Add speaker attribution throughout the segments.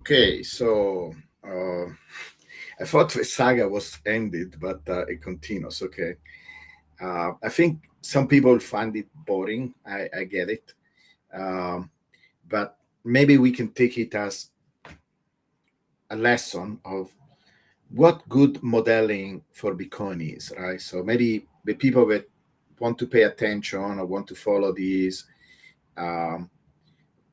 Speaker 1: Okay, so I thought the saga was ended, but it continues. Okay, I think some people find it boring. I get it, um, but maybe we can take it as a lesson of what good modeling for Bitcoin is, right? So maybe the people that want to pay attention or want to follow these um,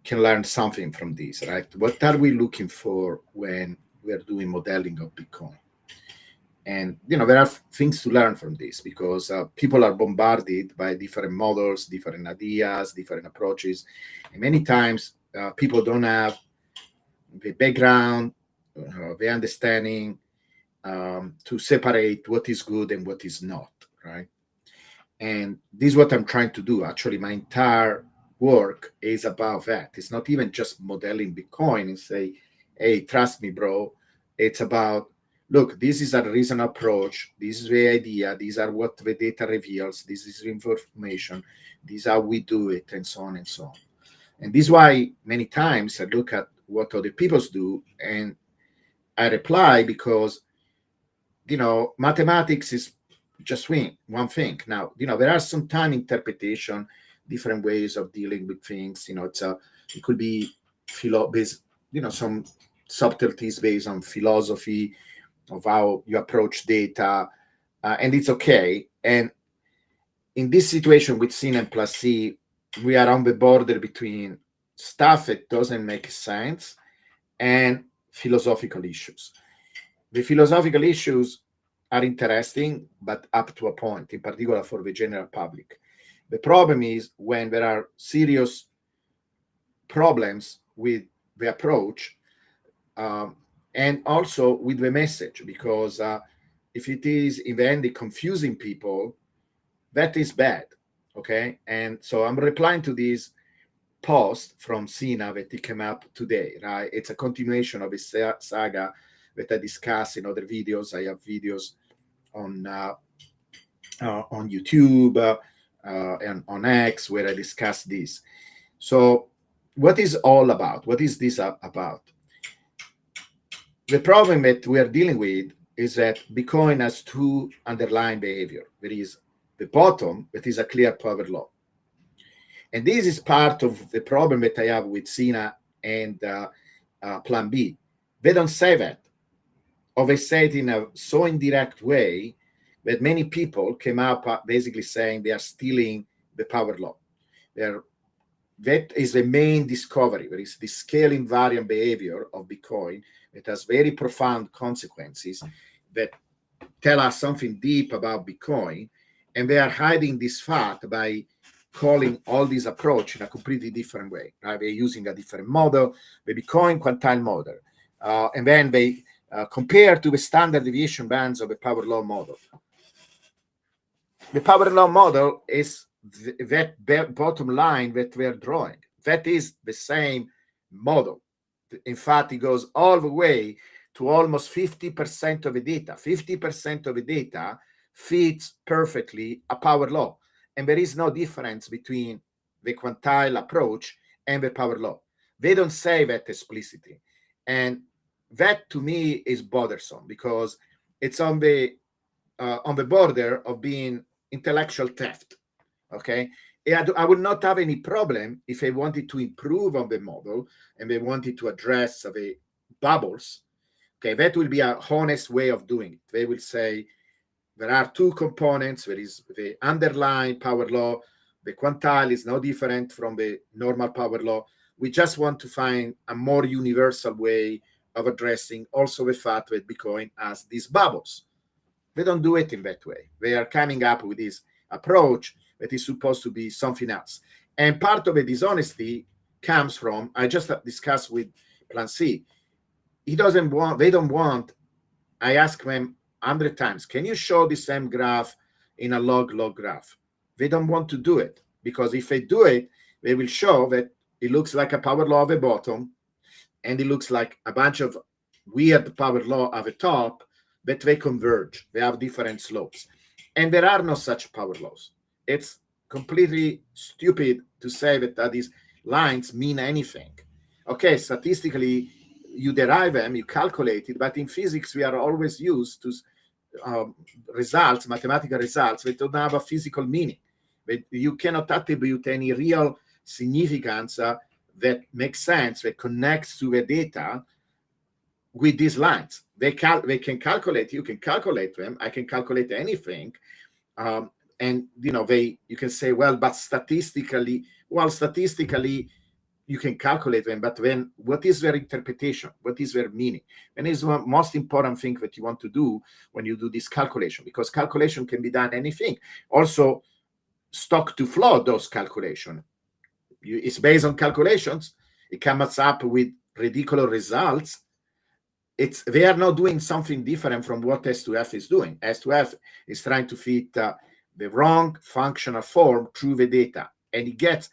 Speaker 1: can learn something from this, right? What are we looking for when we are doing modeling of Bitcoin? And there are things to learn from this because people are bombarded by different models, different ideas, different approaches, and many times people don't have the background, the understanding to separate what is good and what is not, right? And this is what I'm trying to do. Actually, my entire work is about that. It's not even just modeling Bitcoin and say, hey, trust me, bro. It's about, look, this is a reason approach. This is the idea. These are what the data reveals. This is information. This is how we do it, and so on and so on. And this is why many times I look at what other people do and I reply because mathematics is just one thing. Now, there are some time interpretation, different ways of dealing with things. It could be based, some subtleties based on philosophy of how you approach data, and it's okay. And in this situation with sin and plus C, we are on the border between stuff that doesn't make sense and philosophical issues. The philosophical issues are interesting, but up to a point, in particular for the general public. The problem is when there are serious problems with the approach, um, and also with the message, because if it is in the end confusing people, that is bad. Okay. And so I'm replying to this post from Sina that it came up today, right? It's a continuation of a saga that I discuss in other videos. I have videos on YouTube and on X where I discuss this. So, what is all about? What is this about? The problem that we are dealing with is that Bitcoin has two underlying behavior. There is the bottom, that is a clear power law. And this is part of the problem that I have with Sina and Plan B. They don't say that, or they say it in a so indirect way that many people came up basically saying they are stealing the power law. They're, that is the main discovery. There is the scale invariant behavior of Bitcoin that has very profound consequences that tell us something deep about Bitcoin. And they are hiding this fact by calling all this approach in a completely different way. Right? They're using a different model, the Bitcoin quantile model. And then they compare to the standard deviation bands of the power law model. The power law model is that bottom line that we're drawing. That is the same model. In fact, it goes all the way to almost 50% of the data. 50% of the data fits perfectly a power law. And there is no difference between the quantile approach and the power law. They don't say that explicitly. And that to me is bothersome because it's on the border of being intellectual theft. Okay. I would not have any problem if I wanted to improve on the model and they wanted to address the bubbles. Okay, that will be a honest way of doing it. They will say there are two components. There is the underlying power law. The quantile is no different from the normal power law. We just want to find a more universal way of addressing also the fact that Bitcoin has these bubbles. They don't do it in that way. They are coming up with this approach that is supposed to be something else. And part of the dishonesty comes from, I just discussed with Plan C. They don't want, I ask them 100 times, can you show the same graph in a log graph? They don't want to do it because if they do it, they will show that it looks like a power law at the bottom and it looks like a bunch of weird power law at the top, but they converge. They have different slopes. And there are no such power laws. It's completely stupid to say that these lines mean anything. Okay, statistically, you derive them, you calculate it, but in physics we are always used to results, mathematical results that don't have a physical meaning. But you cannot attribute any real significance that makes sense, that connects to the data with these lines. They can calculate, you can calculate them, I can calculate anything. And you can say, well, but statistically you can calculate them, but then what is their interpretation? What is their meaning? And it's the most important thing that you want to do when you do this calculation, because calculation can be done anything. Also, stock to flow those calculations. It's based on calculations. It comes up with ridiculous results. They are not doing something different from what S2F is doing. S2F is trying to fit the wrong functional form through the data, and it gets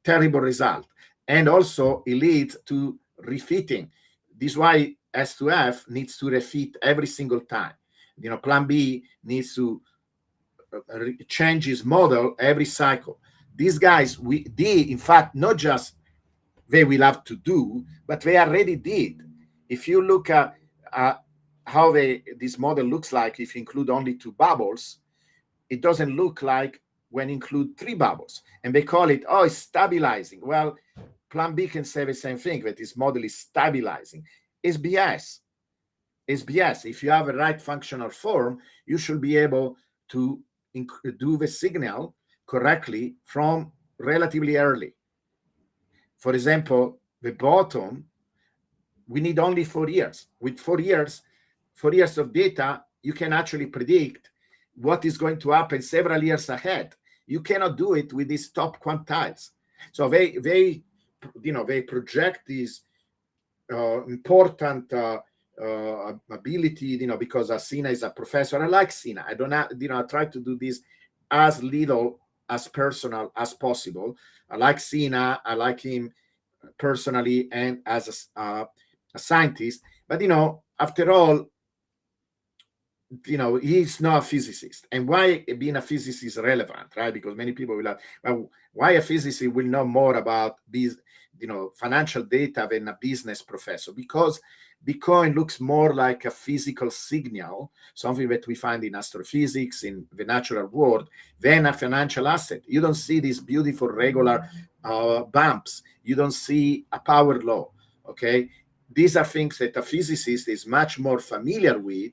Speaker 1: terrible result. And also it leads to refitting. This is why S2F needs to refit every single time. Plan B needs to change his model every cycle. These guys, in fact, not just they will have to do, but they already did. If you look at how this model looks like, if you include only 2 bubbles, it doesn't look like when include 3 bubbles. And they call it, it's stabilizing. Well, Plan B can say the same thing, that this model is stabilizing. It's BS. It's BS. If you have a right functional form, you should be able to do the signal correctly from relatively early. For example, the bottom, we need only 4 years. With 4 years of data, you can actually predict what is going to happen several years ahead. You cannot do it with these top quantiles. So they project this important ability, because Sina is a professor. I like Sina. I try to do this as little as personal as possible. I like Sina. I like him personally and as a scientist. But after all, he's not a physicist. And why being a physicist is relevant, right? Because many people will ask, well, why a physicist will know more about these, financial data than a business professor? Because Bitcoin looks more like a physical signal, something that we find in astrophysics, in the natural world, than a financial asset. You don't see these beautiful regular bumps. You don't see a power law, okay? These are things that a physicist is much more familiar with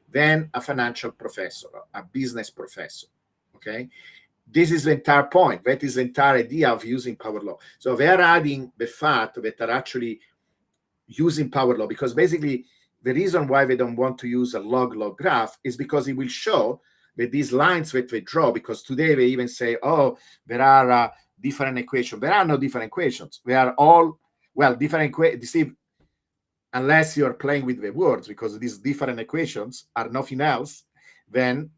Speaker 1: than a financial professor, a business professor, okay? This is the entire point. That is the entire idea of using power law. So they are adding the fact that they're actually using power law, because basically the reason why they don't want to use a log-log graph is because it will show that these lines that they draw, because today they even say, there are different equations. There are no different equations. They are all, different equations, unless you're playing with the words, because these different equations are nothing else than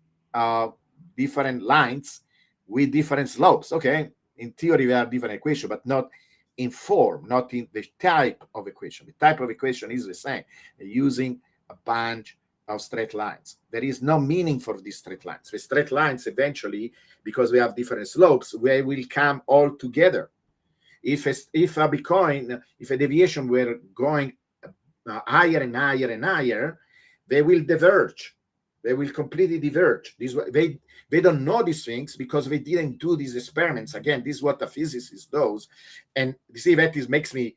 Speaker 1: different lines with different slopes. Okay, in theory they are different equations, but not in form, not in the type of equation. The type of equation is the same, using a bunch of straight lines. There is no meaning for these straight lines. The straight lines eventually, because we have different slopes, they will come all together. If a Bitcoin, if a deviation were going higher and higher and higher, they will diverge. They will completely diverge. They don't know these things because they didn't do these experiments. Again, this is what a physicist does. And you see, that makes me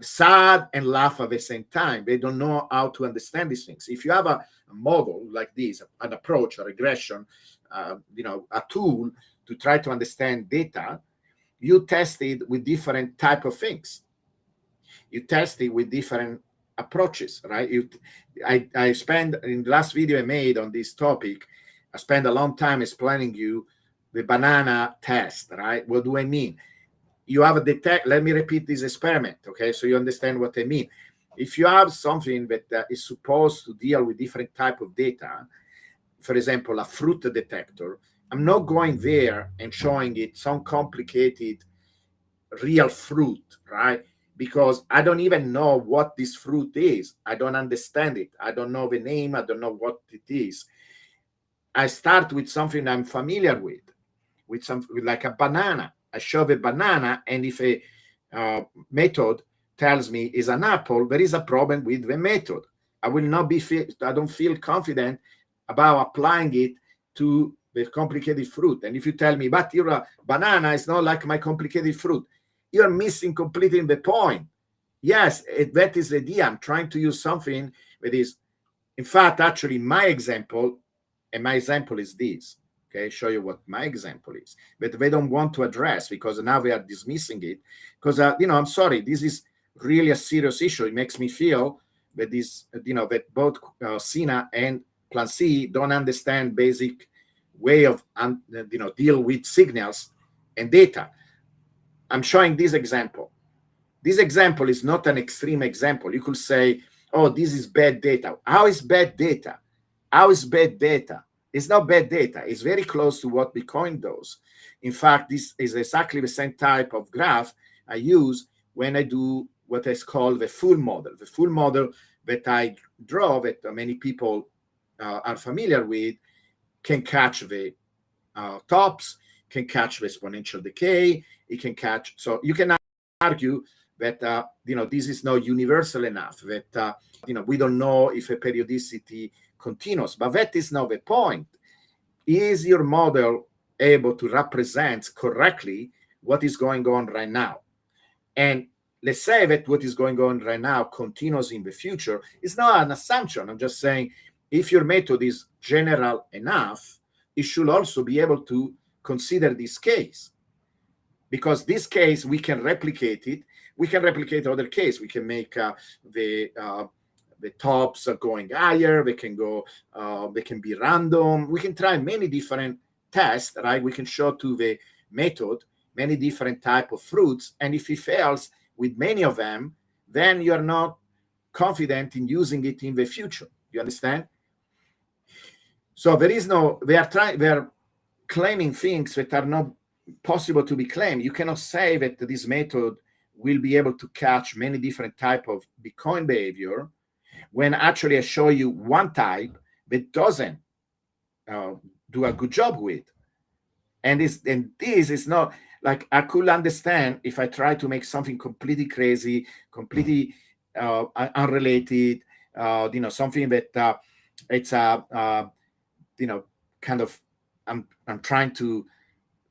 Speaker 1: sad and laugh at the same time. They don't know how to understand these things. If you have a model like this, an approach, a regression, a tool to try to understand data, you test it with different type of things. You test it with different approaches, right? I spent, in the last video I made on this topic, I spent a long time explaining you the banana test, right? What do I mean? You have a let me repeat this experiment, okay? So you understand what I mean. If you have something that is supposed to deal with different type of data, for example, a fruit detector, I'm not going there and showing it some complicated real fruit, right? Because I don't even know what this fruit is. I don't understand it. I don't know the name. I don't know what it is. I start with something I'm familiar with like a banana. I show the banana, and if a method tells me is an apple, there is a problem with the method. I will not be, I don't feel confident about applying it to the complicated fruit. And if you tell me, but your banana is not like my complicated fruit, you're missing completely the point. Yes, that is the idea. I'm trying to use something that is, in fact, actually my example, and my example is this. Okay, show you what my example is, but they don't want to address because now we are dismissing it. Because I'm sorry, this is really a serious issue. It makes me feel that this, that both Sina and Plan C don't understand basic way of deal with signals and data. I'm showing this example. This example is not an extreme example. You could say, oh, this is bad data. How is bad data? How is bad data? It's not bad data. It's very close to what Bitcoin does. In fact, this is exactly the same type of graph I use when I do what is called the full model. The full model that I draw, that many people are familiar with, can catch the tops, can catch the exponential decay. It can catch. So you can argue that this is not universal enough. That we don't know if a periodicity continues, but that is not the point. Is your model able to represent correctly what is going on right now? And let's say that what is going on right now continues in the future. It's not an assumption. I'm just saying if your method is general enough, it should also be able to consider this case. Because this case, we can replicate it. We can replicate other case. We can make the tops are going higher. They can go. They can be random. We can try many different tests, right? We can show to the method many different type of fruits, and if it fails with many of them, then you are not confident in using it in the future. You understand? So there is no. They are claiming things that are not possible to be claimed. You cannot say that this method will be able to catch many different type of Bitcoin behavior when actually I show you one type that doesn't do a good job with. And this is not like I could understand if I try to make something completely crazy, completely unrelated, something that it's kind of I'm trying to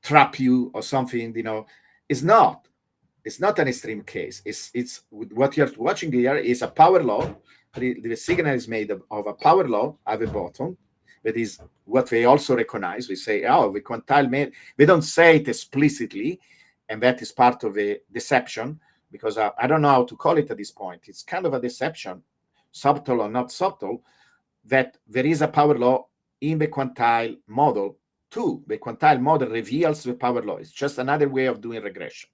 Speaker 1: trap you or something. It's not an extreme case. It's what you're watching here is a power law. The signal is made of a power law at the bottom. That is what they also recognize. We say, oh, the quantile made. They don't say it explicitly, and that is part of the deception, because I don't know how to call it at this point. It's kind of a deception, subtle or not subtle, that there is a power law in the quantile model too. The quantile model reveals the power law. It's just another way of doing regression.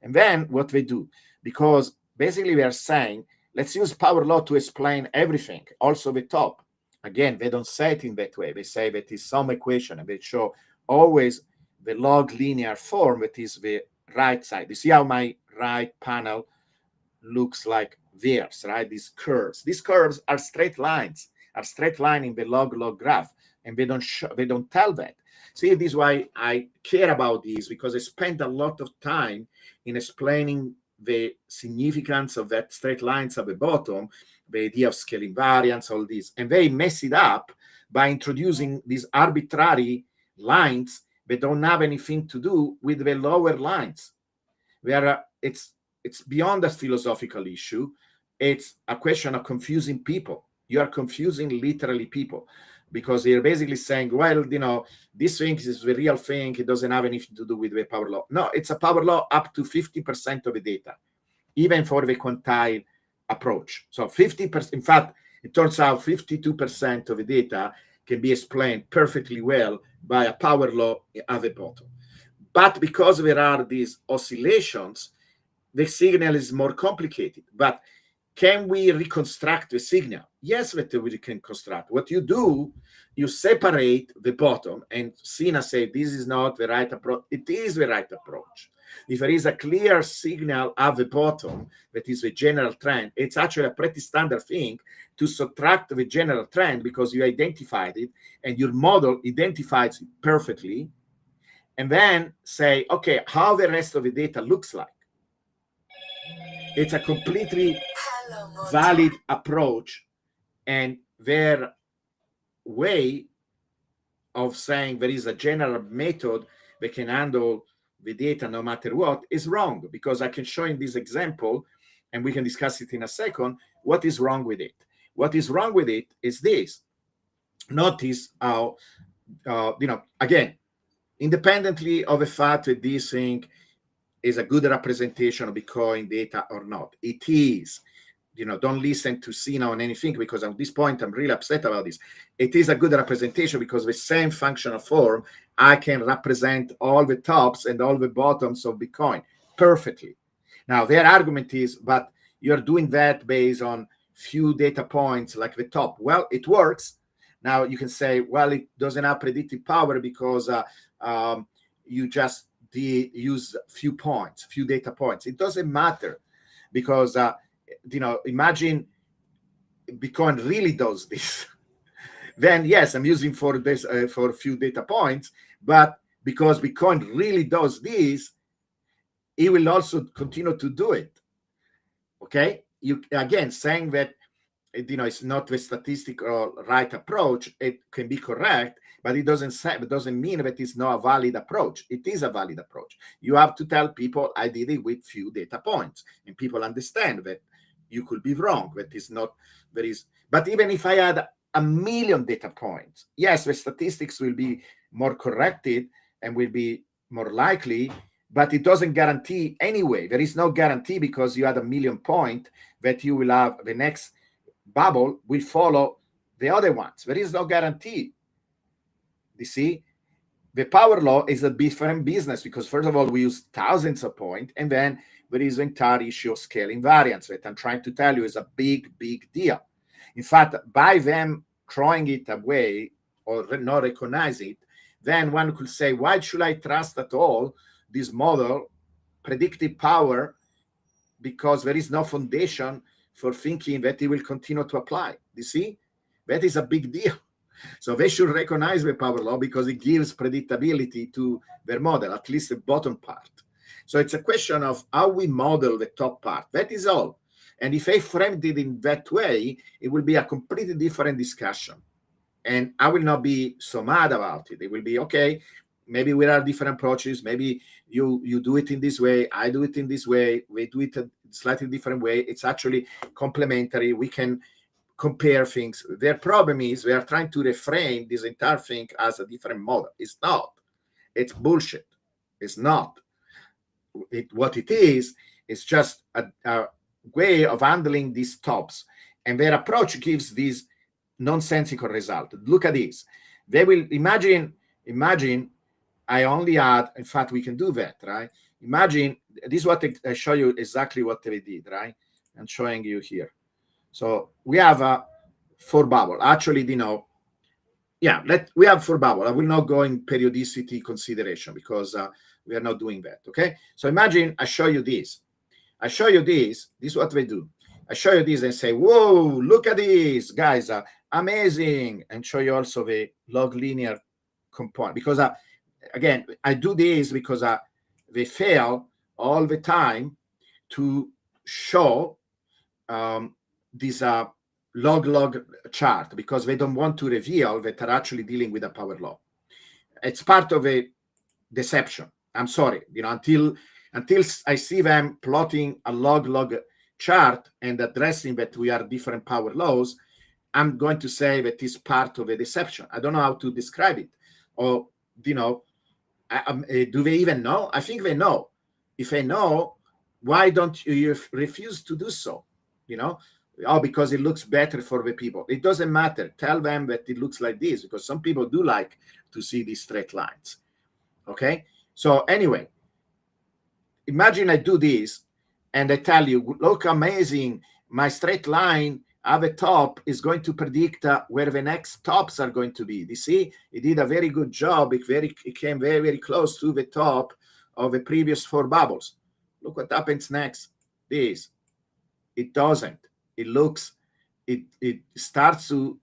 Speaker 1: And then what they do, because basically we are saying, let's use power law to explain everything, also the top. Again, they don't say it in that way. They say that it's some equation, and they show always the log linear form that is the right side. You see how my right panel looks like theirs, right? These curves. These curves are straight lines, in the log graph, and they don't tell that. See, this is why I care about these, because I spent a lot of time in explaining the significance of that straight lines at the bottom, the idea of scaling variance, all this. And they mess it up by introducing these arbitrary lines that don't have anything to do with the lower lines. Where it's beyond a philosophical issue. It's a question of confusing people. You are confusing literally people, because they're basically saying, well, this thing is the real thing. It doesn't have anything to do with the power law. No, it's a power law up to 50% of the data, even for the quantile approach. So 50%, in fact, it turns out 52% of the data can be explained perfectly well by a power law at the bottom. But because there are these oscillations, the signal is more complicated. But can we reconstruct the signal? Yes, we can construct. What you do, you separate the bottom, and Sina said this is not the right approach. It is the right approach. If there is a clear signal at the bottom that is the general trend, it's actually a pretty standard thing to subtract the general trend, because you identified it and your model identifies it perfectly, and then say, okay, how the rest of the data looks like. it's a completely valid approach, and their way of saying there is a general method that can handle the data no matter what is wrong, because I can show in this example, and we can discuss it in a second, what is wrong with it. What is wrong with it is this. Notice how, again, independently of the fact that this thing is a good representation of Bitcoin data or not, it is. Don't listen to Sina on anything, because at this point I'm really upset about this. It is a good representation because the same functional form, I can represent all the tops and all the bottoms of Bitcoin perfectly. Now their argument is, but you're doing that based on few data points like the top. Well, it works. Now you can say, well, it doesn't have predictive power because you just use few data points. It doesn't matter, because imagine Bitcoin really does this. Then yes, I'm using for this for a few data points, but because Bitcoin really does this, it will also continue to do it. Okay, you again saying that it's not the statistical right approach. It can be correct, but it doesn't mean that it's not a valid approach. It is a valid approach. You have to tell people, I did it with few data points, and people understand that you could be wrong. That is not there is. But even if I had 1,000,000 data points, yes, the statistics will be more corrected and will be more likely, but it doesn't guarantee anyway. There is no guarantee, because you had 1,000,000 points that you will have the next bubble will follow the other ones. There is no guarantee. You see, the power law is a different business, because first of all, we use thousands of points, and then there is the entire issue of scale invariance that I'm trying to tell you is a big deal. In fact, by them throwing it away or not recognizing it, then one could say, why should I trust at all this model, predictive power, because there is no foundation for thinking that it will continue to apply. You see, that is a big deal. So they should recognize the power law, because it gives predictability to their model, at least the bottom part. So it's a question of how we model the top part. That is all. And if I framed it in that way, it will be a completely different discussion. And I will not be so mad about it. It will be, okay, maybe we are different approaches. Maybe you do it in this way, I do it in this way, we do it a slightly different way. It's actually complementary. We can compare things. Their problem is they are trying to reframe this entire thing as a different model. It's not. It's bullshit. It's not. What it is just a way of handling these tops. And their approach gives this nonsensical result. Look at this. They will imagine I only had, in fact, we can do that, right? Imagine, this is what I show you exactly what they did, right? I'm showing you here. So we have a 4 bubble. Actually, we have 4 bubble. I will not go in periodicity consideration, because we are not doing that, okay? So imagine I show you this. This is what we do. I show you this and say, whoa, look at this, guys, amazing. And show you also the log linear component, because again, I do this because they fail all the time to show this log chart, because they don't want to reveal that they're actually dealing with a power law. It's part of a deception. I'm sorry, until I see them plotting a log chart and addressing that we are different power laws, I'm going to say that it's part of a deception. I don't know how to describe it. Or, do they even know? I think they know. If they know, why don't you refuse to do so? Oh, because it looks better for the people. It doesn't matter. Tell them that it looks like this, because some people do like to see these straight lines. Okay? So anyway, imagine I do this and I tell you, look, amazing, my straight line at the top is going to predict where the next tops are going to be. You see, it did a very good job. It came very, very close to the top of the previous 4 bubbles. Look what happens next. This. It doesn't. It starts to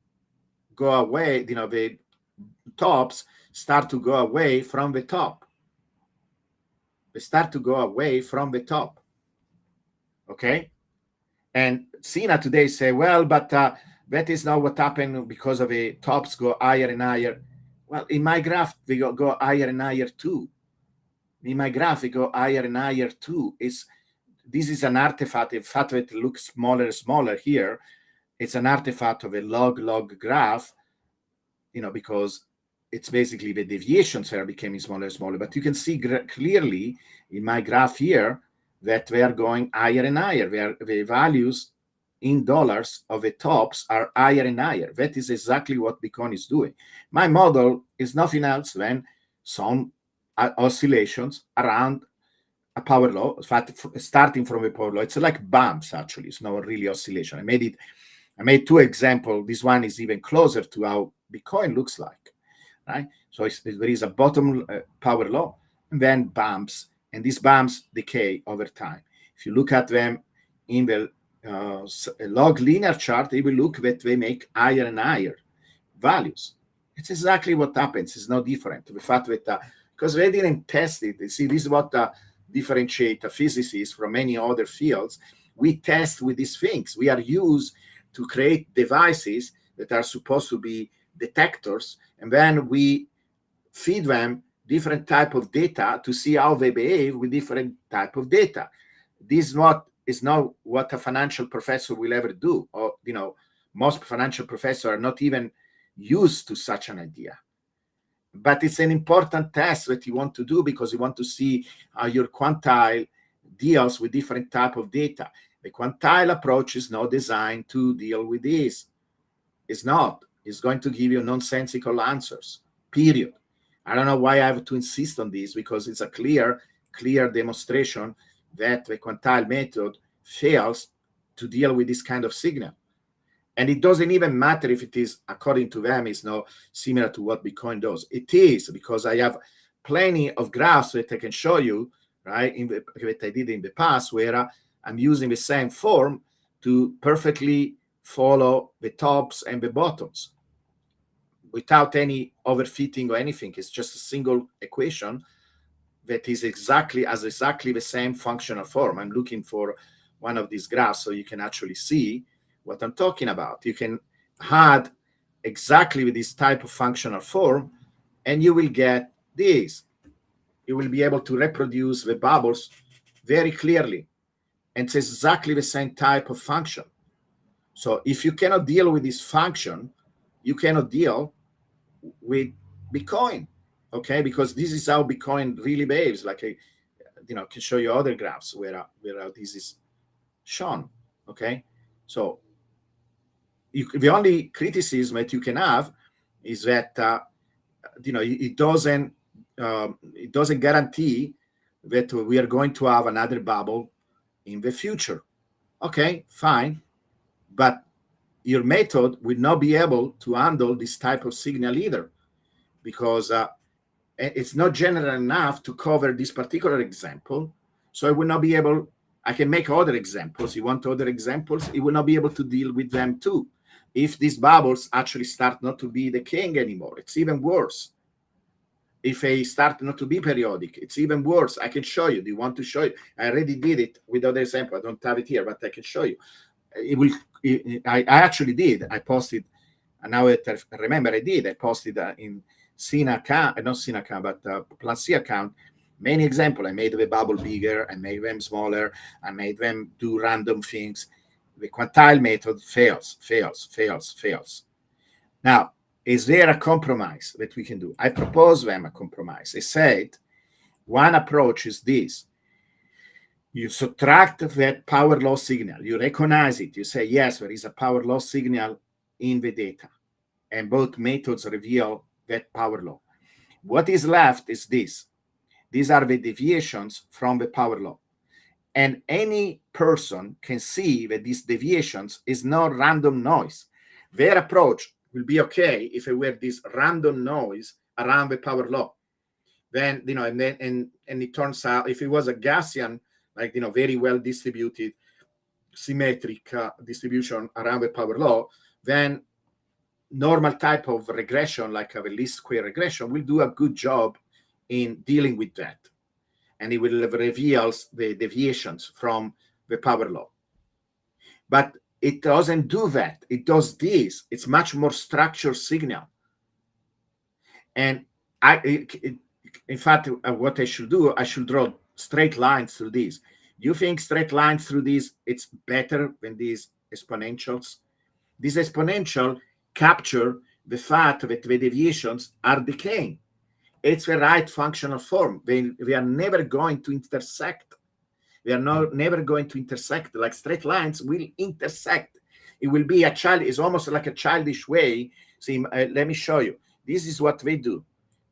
Speaker 1: go away. The tops start to go away from the top. They start to go away from the top. Okay, and Sina today say, well, but that is not what happened because of the tops go higher and higher. Well, in my graph, they go higher and higher too. In my graph, they go higher and higher too. This is an artifact. The fact that it looks smaller and smaller here, it's an artifact of a log graph, because it's basically the deviations are becoming smaller and smaller. But you can see clearly in my graph here that they are going higher and higher. The values in dollars of the tops are higher and higher. That is exactly what Bitcoin is doing. My model is nothing else than some oscillations around a power law. In fact, starting from a power law, it's like bumps. Actually, it's not really oscillation. I made two examples. This one is even closer to how Bitcoin looks like, right? So there is a bottom power law, and then bumps, and these bumps decay over time. If you look at them in the log linear chart, they will look that they make higher and higher values. It's exactly what happens. It's no different. The fact that because they didn't test it. You see, this is what differentiate a physicist from many other fields. We test with these things. We are used to create devices that are supposed to be detectors, and then we feed them different type of data to see how they behave with different type of data. This is not what a financial professor will ever do. Or most financial professors are not even used to such an idea. But it's an important test that you want to do because you want to see how your quantile deals with different type of data. The quantile approach is not designed to deal with this. It's not. It's going to give you nonsensical answers, period. I don't know why I have to insist on this, because it's a clear demonstration that the quantile method fails to deal with this kind of signal. And it doesn't even matter if it is, according to them, is not similar to what Bitcoin does. It is, because I have plenty of graphs that I can show you, right, that I did in the past, where I'm using the same form to perfectly follow the tops and the bottoms without any overfitting or anything. It's just a single equation that is exactly the same functional form. I'm looking for one of these graphs so you can actually see what I'm talking about. You can add exactly with this type of functional form, and you will get this. You will be able to reproduce the bubbles very clearly, and it's exactly the same type of function. So if you cannot deal with this function, you cannot deal with Bitcoin, okay? Because this is how Bitcoin really behaves. Like I can show you other graphs where this is shown, okay? So the only criticism that you can have is that it doesn't guarantee that we are going to have another bubble in the future. Okay, fine, but your method will not be able to handle this type of signal either, because it's not general enough to cover this particular example. So I will not be able. I can make other examples. You want other examples? It will not be able to deal with them too. If these bubbles actually start not to be decaying anymore, it's even worse. If they start not to be periodic, it's even worse. I can show you. Do you want to show you? I already did it with other example. I don't have it here, but I can show you. It will. I actually did. I posted. And now I remember I did. I posted in Sina account, not Sina account, but Plancy account. Many examples. I made the bubble bigger. I made them smaller. I made them do random things. The quantile method fails. Now, is there a compromise that we can do? I propose them a compromise. I said one approach is this. You subtract that power law signal. You recognize it. You say, yes, there is a power law signal in the data. And both methods reveal that power law. What is left is this. These are the deviations from the power law. And any person can see that these deviations is not random noise. Their approach will be okay if it were this random noise around the power law. Then, and it turns out if it was a Gaussian, like, very well distributed, symmetric distribution around the power law, then normal type of regression, like a least square regression, will do a good job in dealing with that. And it will reveal the deviations from the power law. But it doesn't do that. It does this. It's much more structured signal. And in fact, what I should do, I should draw straight lines through these. Do you think straight lines through these, it's better than these exponentials? These exponential capture the fact that the deviations are decaying. It's the right functional form. We are never going to intersect. We are never going to intersect. Like straight lines will intersect. It will be it's almost like a childish way. See, let me show you. This is what they do.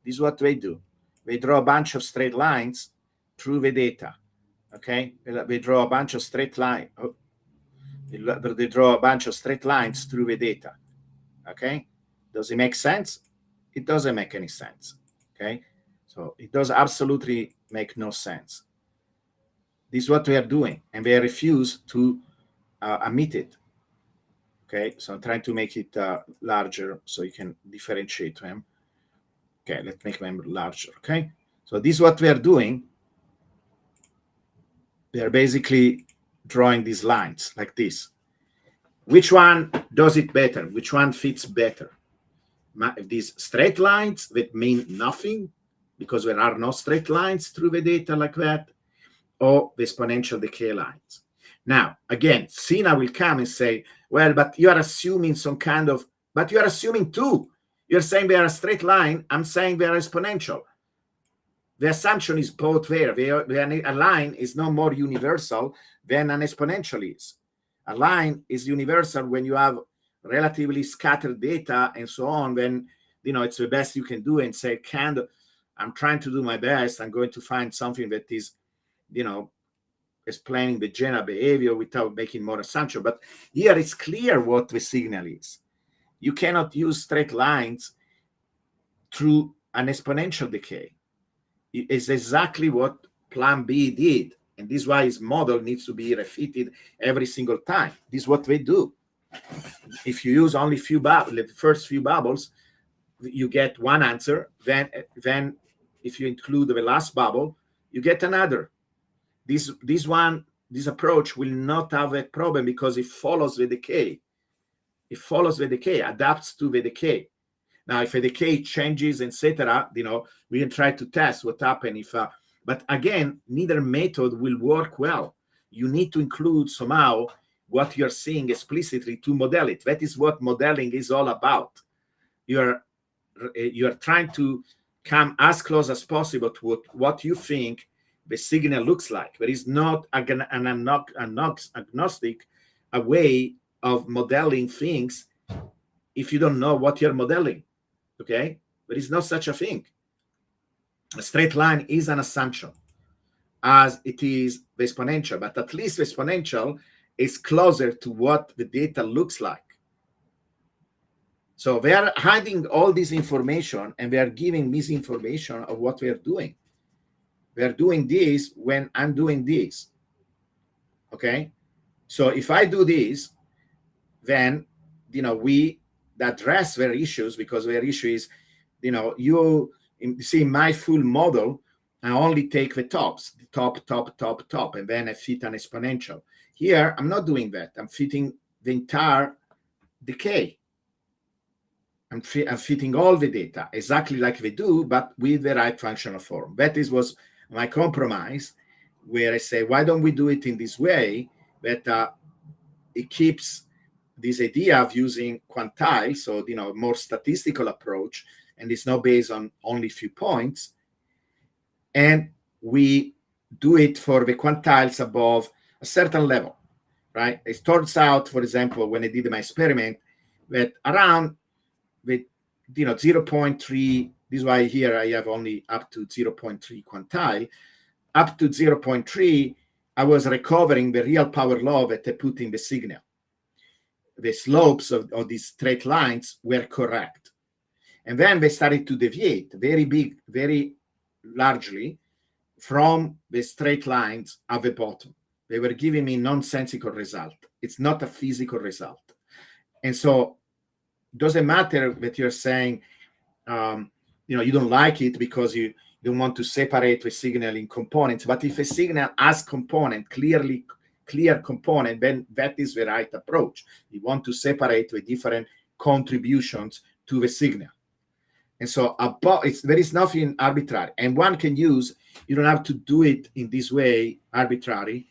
Speaker 1: This is what they do. They draw a bunch of straight lines through the data. Okay? They draw a bunch of straight lines. They draw a bunch of straight lines through the data. Okay? Does it make sense? It doesn't make any sense. Okay? So it does absolutely make no sense. This is what we are doing, and they refuse to admit it. Okay, so I'm trying to make it larger so you can differentiate them. Okay, let's make them larger. Okay, so this is what we are doing. They are basically drawing these lines like this. Which one does it better? Which one fits better? These straight lines that mean nothing because there are no straight lines through the data like that, or the exponential decay lines. Now, again, Sina will come and say, well, but you are assuming some kind of, but you are assuming two. You're saying they are a straight line. I'm saying they are exponential. The assumption is both there. A line is no more universal than an exponential is. A line is universal when you have relatively scattered data and so on, when, it's the best you can do and say, I'm trying to do my best. I'm going to find something that is, explaining the general behavior without making more assumption. But here it's clear what the signal is. You cannot use straight lines through an exponential decay. It's exactly what Plan B did. And this is why his model needs to be refitted every single time. This is what they do. If you use only the first few bubbles, you get one answer. Then if you include the last bubble, you get another. This approach will not have a problem because it follows the decay. It follows the decay, adapts to the decay. Now, if a decay changes, etc., we can try to test what happens if. But again, neither method will work well. You need to include somehow what you're seeing explicitly to model it. That is what modeling is all about. You're trying to come as close as possible to what you think the signal looks like. There is not an agnostic a way of modeling things if you don't know what you're modeling. Okay, there is no such a thing. A straight line is an assumption, as it is the exponential, but at least the exponential is closer to what the data looks like. So they are hiding all this information and they are giving misinformation of what we are doing. We are doing this when I'm doing this. Okay, so if I do this, then we address their issues, because their issue is, you see my full model, I only take the tops, the top, and then I fit an exponential. Here, I'm not doing that. I'm fitting the entire decay. I'm fitting all the data exactly like they do, but with the right functional form. That was my compromise, where I say, why don't we do it in this way that it keeps this idea of using quantiles, so more statistical approach, and it's not based on only few points, and we do it for the quantiles above a certain level, right? It turns out, for example, when I did my experiment, that around with 0.3, this is why here I have only up to 0.3 quantile, up to 0.3, I was recovering the real power law that I put in the signal. The slopes of these straight lines were correct. And then they started to deviate very largely from the straight lines at the bottom. They were giving me nonsensical result. It's not a physical result. And so it doesn't matter that you're saying, you don't like it because you don't want to separate the signal in components. But if a signal as component clearly clear component, then that is the right approach. You want to separate the different contributions to the signal. And so there is nothing arbitrary. And one can use, you don't have to do it in this way, arbitrary,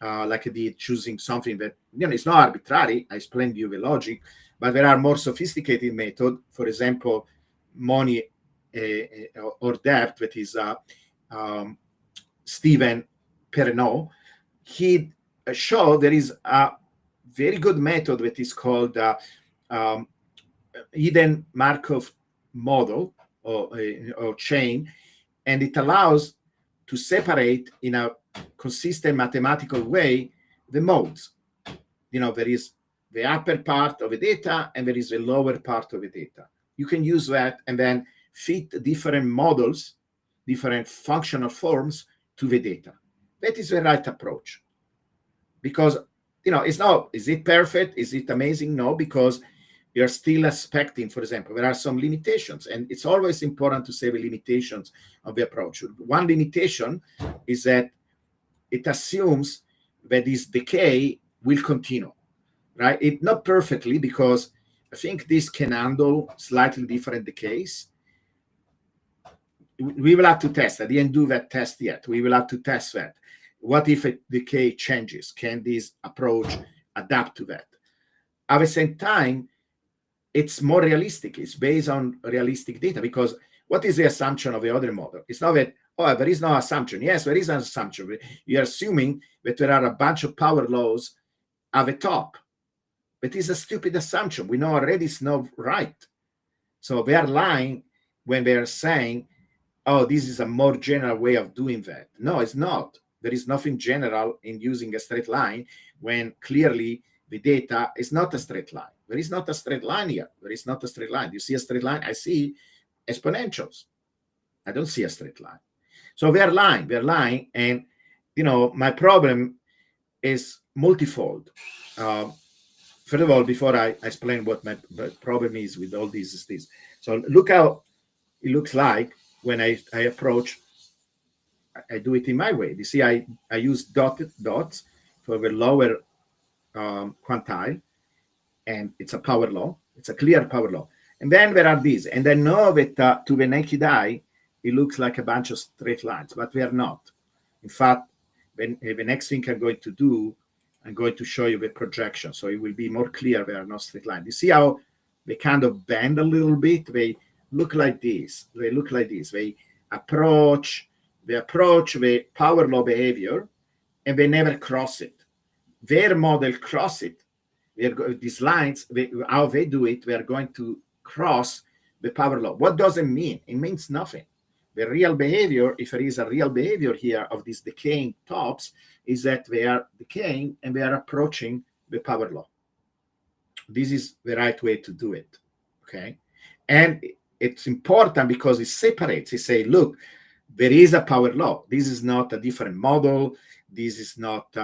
Speaker 1: like I did choosing something that, it's not arbitrary. I explained you the logic, but there are more sophisticated methods. For example, money or debt, that is Stephen Perrenot. He showed there is a very good method that is called hidden Markov model or chain, and it allows to separate in a consistent mathematical way the modes. There is the upper part of the data and there is the lower part of the data. You can use that and then fit different models, different functional forms to the data. That is the right approach. Because, it's not, is it perfect? Is it amazing? No, because we are still expecting, for example, there are some limitations, and it's always important to say the limitations of the approach. One limitation is that it assumes that this decay will continue, right? It not perfectly, because I think this can handle slightly different decays. We will have to test. I didn't do that test yet. We will have to test that. What if a decay changes? Can this approach adapt to that? At the same time, it's more realistic. It's based on realistic data, because what is the assumption of the other model? It's not that, there is no assumption. Yes, there is an assumption. You're assuming that there are a bunch of power laws at the top. But it's a stupid assumption. We know already it's not right. So they are lying when they are saying, this is a more general way of doing that. No, it's not. There is nothing general in using a straight line when clearly the data is not a straight line. There is not a straight line here. There is not a straight line. You see a straight line? I see exponentials. I don't see a straight line. So they're lying. And, my problem is multifold. First of all, before I explain what my problem is with all these things. So look how it looks like when I approach. I do it in my way. You see, I use dotted dots for the lower quantile, and it's a power law. It's a clear power law. And then there are these. And I know that to the naked eye, it looks like a bunch of straight lines, but they are not. In fact, the next thing I'm going to do, I'm going to show you the projection. So it will be more clear there are no straight lines. You see how they kind of bend a little bit? They look like this. They look like this. They approach the power law behavior, and they never cross it. Their model cross it. These lines, how they do it, they are going to cross the power law. What does it mean? It means nothing. The real behavior, if there is a real behavior here of these decaying tops, is that they are decaying and they are approaching the power law. This is the right way to do it, okay? And it's important because it separates. It says, look, there is a power law. This is not a different model. This is not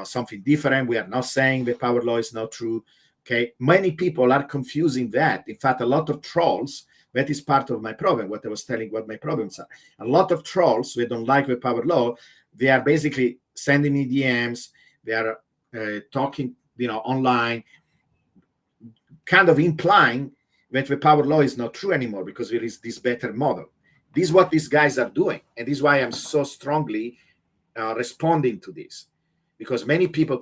Speaker 1: something different. We are not saying the power law is not true. Okay, many people are confusing that. In fact, a lot of trolls, that is part of my problem, what I was telling what my problems are. A lot of trolls, they don't like the power law. They are basically sending me DMs. They are talking, online, kind of implying that the power law is not true anymore because there is this better model. This is what these guys are doing. And this is why I'm so strongly responding to this. Because many people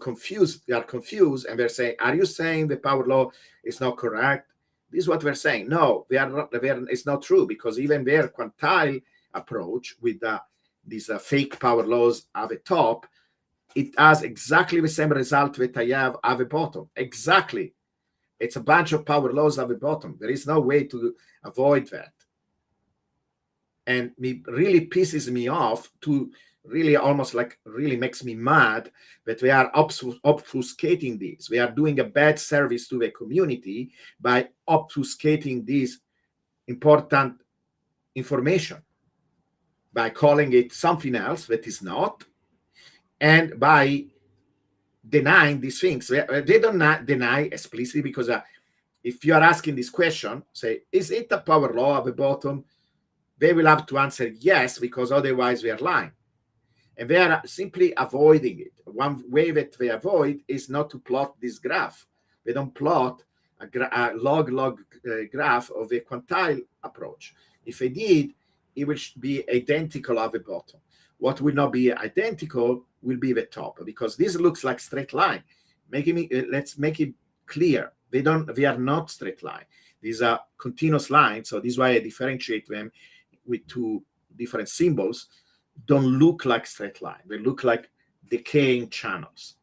Speaker 1: they are confused, and they're saying, are you saying the power law is not correct? This is what we're saying. No, it's not true, because even their quantile approach with these fake power laws at the top, it has exactly the same result that I have at the bottom. Exactly. It's a bunch of power laws at the bottom. There is no way to avoid that. And it really pisses me off to really almost like really makes me mad that we are obfuscating this. We are doing a bad service to the community by obfuscating this important information, by calling it something else that is not, and by denying these things. They don't deny explicitly, because if you are asking this question, say, is it a power law at the bottom? They will have to answer yes, because otherwise we are lying. And they are simply avoiding it. One way that they avoid is not to plot this graph. They don't plot a log graph of a quantile approach. If they did, it will be identical at the bottom. What will not be identical will be the top, because this looks like straight line. Let's make it clear. They are not straight line. These are continuous lines. So this is why I differentiate them with two different symbols. Don't look like straight line. They look like decaying channels.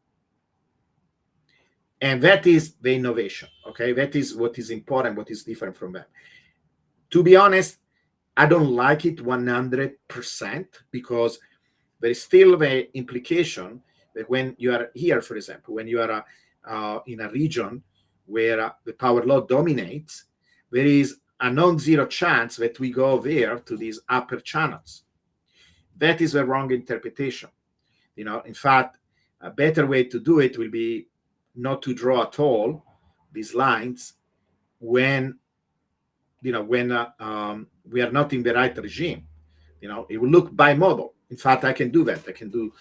Speaker 1: And that is the innovation, okay? That is what is important, what is different from that. To be honest, I don't like it 100%, because there is still the implication that when you are here, for example, when you are in a region where the power law dominates, there is a non-zero chance that we go there to these upper channels. That is the wrong interpretation. In fact, a better way to do it will be not to draw at all these lines when we are not in the right regime. It will look bimodal. In fact, I can do that. I can do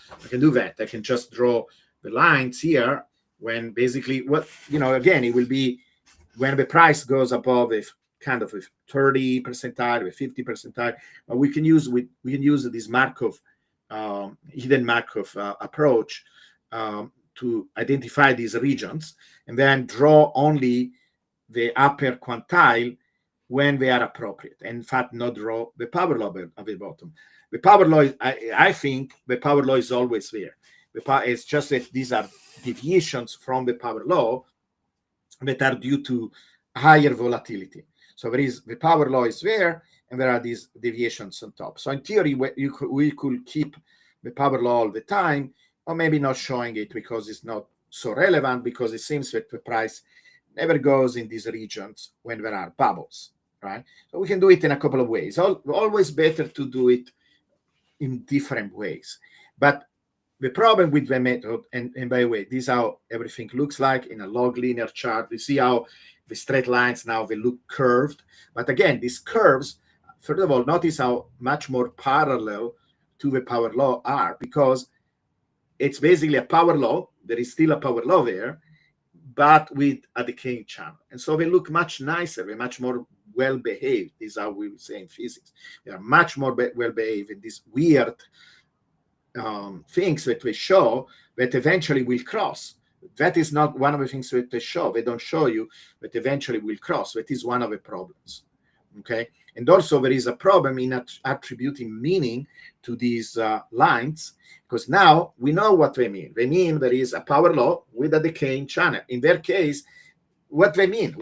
Speaker 1: that. I can just draw the lines here when basically again, it will be when the price goes above a kind of a 30 percentile, a 50 percentile. We can use this Markov hidden Markov approach to identify these regions, and then draw only the upper quantile when they are appropriate. And in fact, not draw the power law at the bottom. The power law, I think the power law is always there. It's just that these are deviations from the power law that are due to higher volatility. So the power law is there, and there are these deviations on top. So in theory, we could keep the power law all the time, or maybe not showing it because it's not so relevant, because it seems that the price never goes in these regions when there are bubbles, right? So we can do it in a couple of ways. Always better to do it in different ways. But the problem with the method, and by the way, this is how everything looks like in a log linear chart. We see how the straight lines now, they look curved. But again, these curves, first of all, notice how much more parallel to the power law are, because it's basically a power law. There is still a power law there, but with a decaying channel. And so they look much nicer, they're much more well-behaved. This is how we would say in physics. They are much more well-behaved in these weird things that we show that eventually will cross. That is not one of the things that they show. They don't show you that eventually will cross. That is one of the problems. Okay. And also there is a problem in attributing meaning to these lines, because now we know what they mean. They mean there is a power law with a decaying channel. In their case, what they mean?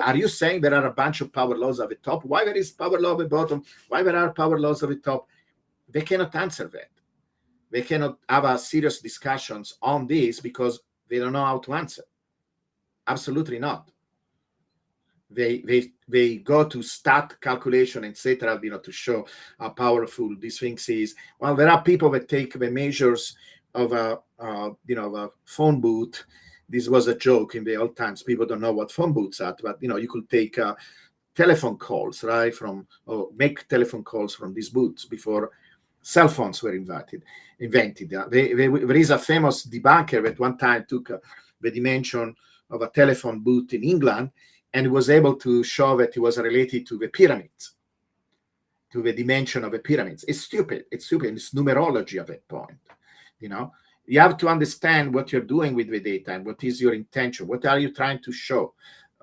Speaker 1: Are you saying there are a bunch of power laws at the top? Why there is power law at the bottom? Why there are power laws at the top? They cannot answer that. They cannot have a serious discussions on this because they don't know how to answer. Absolutely not. They go to stat calculation, etc., to show how powerful these things is. Well, there are people that take the measures of a phone booth. This was a joke in the old times. People don't know what phone booths are, but you could take telephone calls, right, make telephone calls from these booths before cell phones were invented. There is a famous debunker that one time took the dimension of a telephone booth in England, and was able to show that it was related to the pyramids, to the dimension of the pyramids. It's stupid. It's numerology at that point. You have to understand what you're doing with the data and what is your intention. What are you trying to show?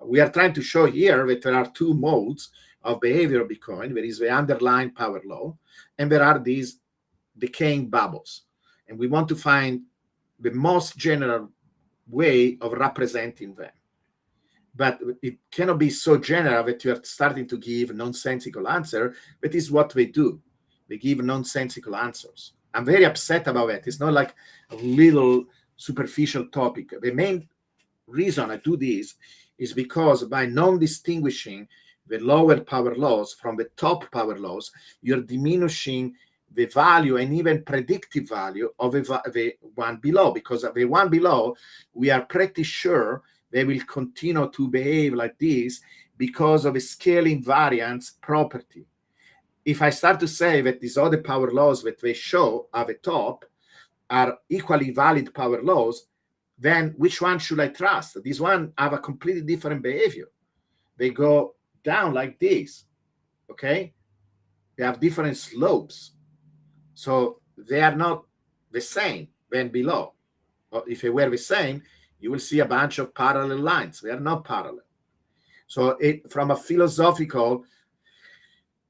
Speaker 1: We are trying to show here that there are two modes of behavior of Bitcoin. There is the underlying power law, and there are these decaying bubbles. And we want to find the most general way of representing them. But it cannot be so general that you are starting to give nonsensical answer. That is what they do. They give nonsensical answers. I'm very upset about it. It's not like a little superficial topic. The main reason I do this is because by non-distinguishing the lower power laws from the top power laws, you're diminishing the value and even predictive value of the one below, because of the one below, we are pretty sure they will continue to behave like this because of a scaling variance property. if I start to say that these other power laws that they show at the top are equally valid power laws, then which one should I trust? This one have a completely different behavior. They go down like this, okay? They have different slopes. So they are not the same than below. Or if they were the same, you will see a bunch of parallel lines. They are not parallel. So from a philosophical,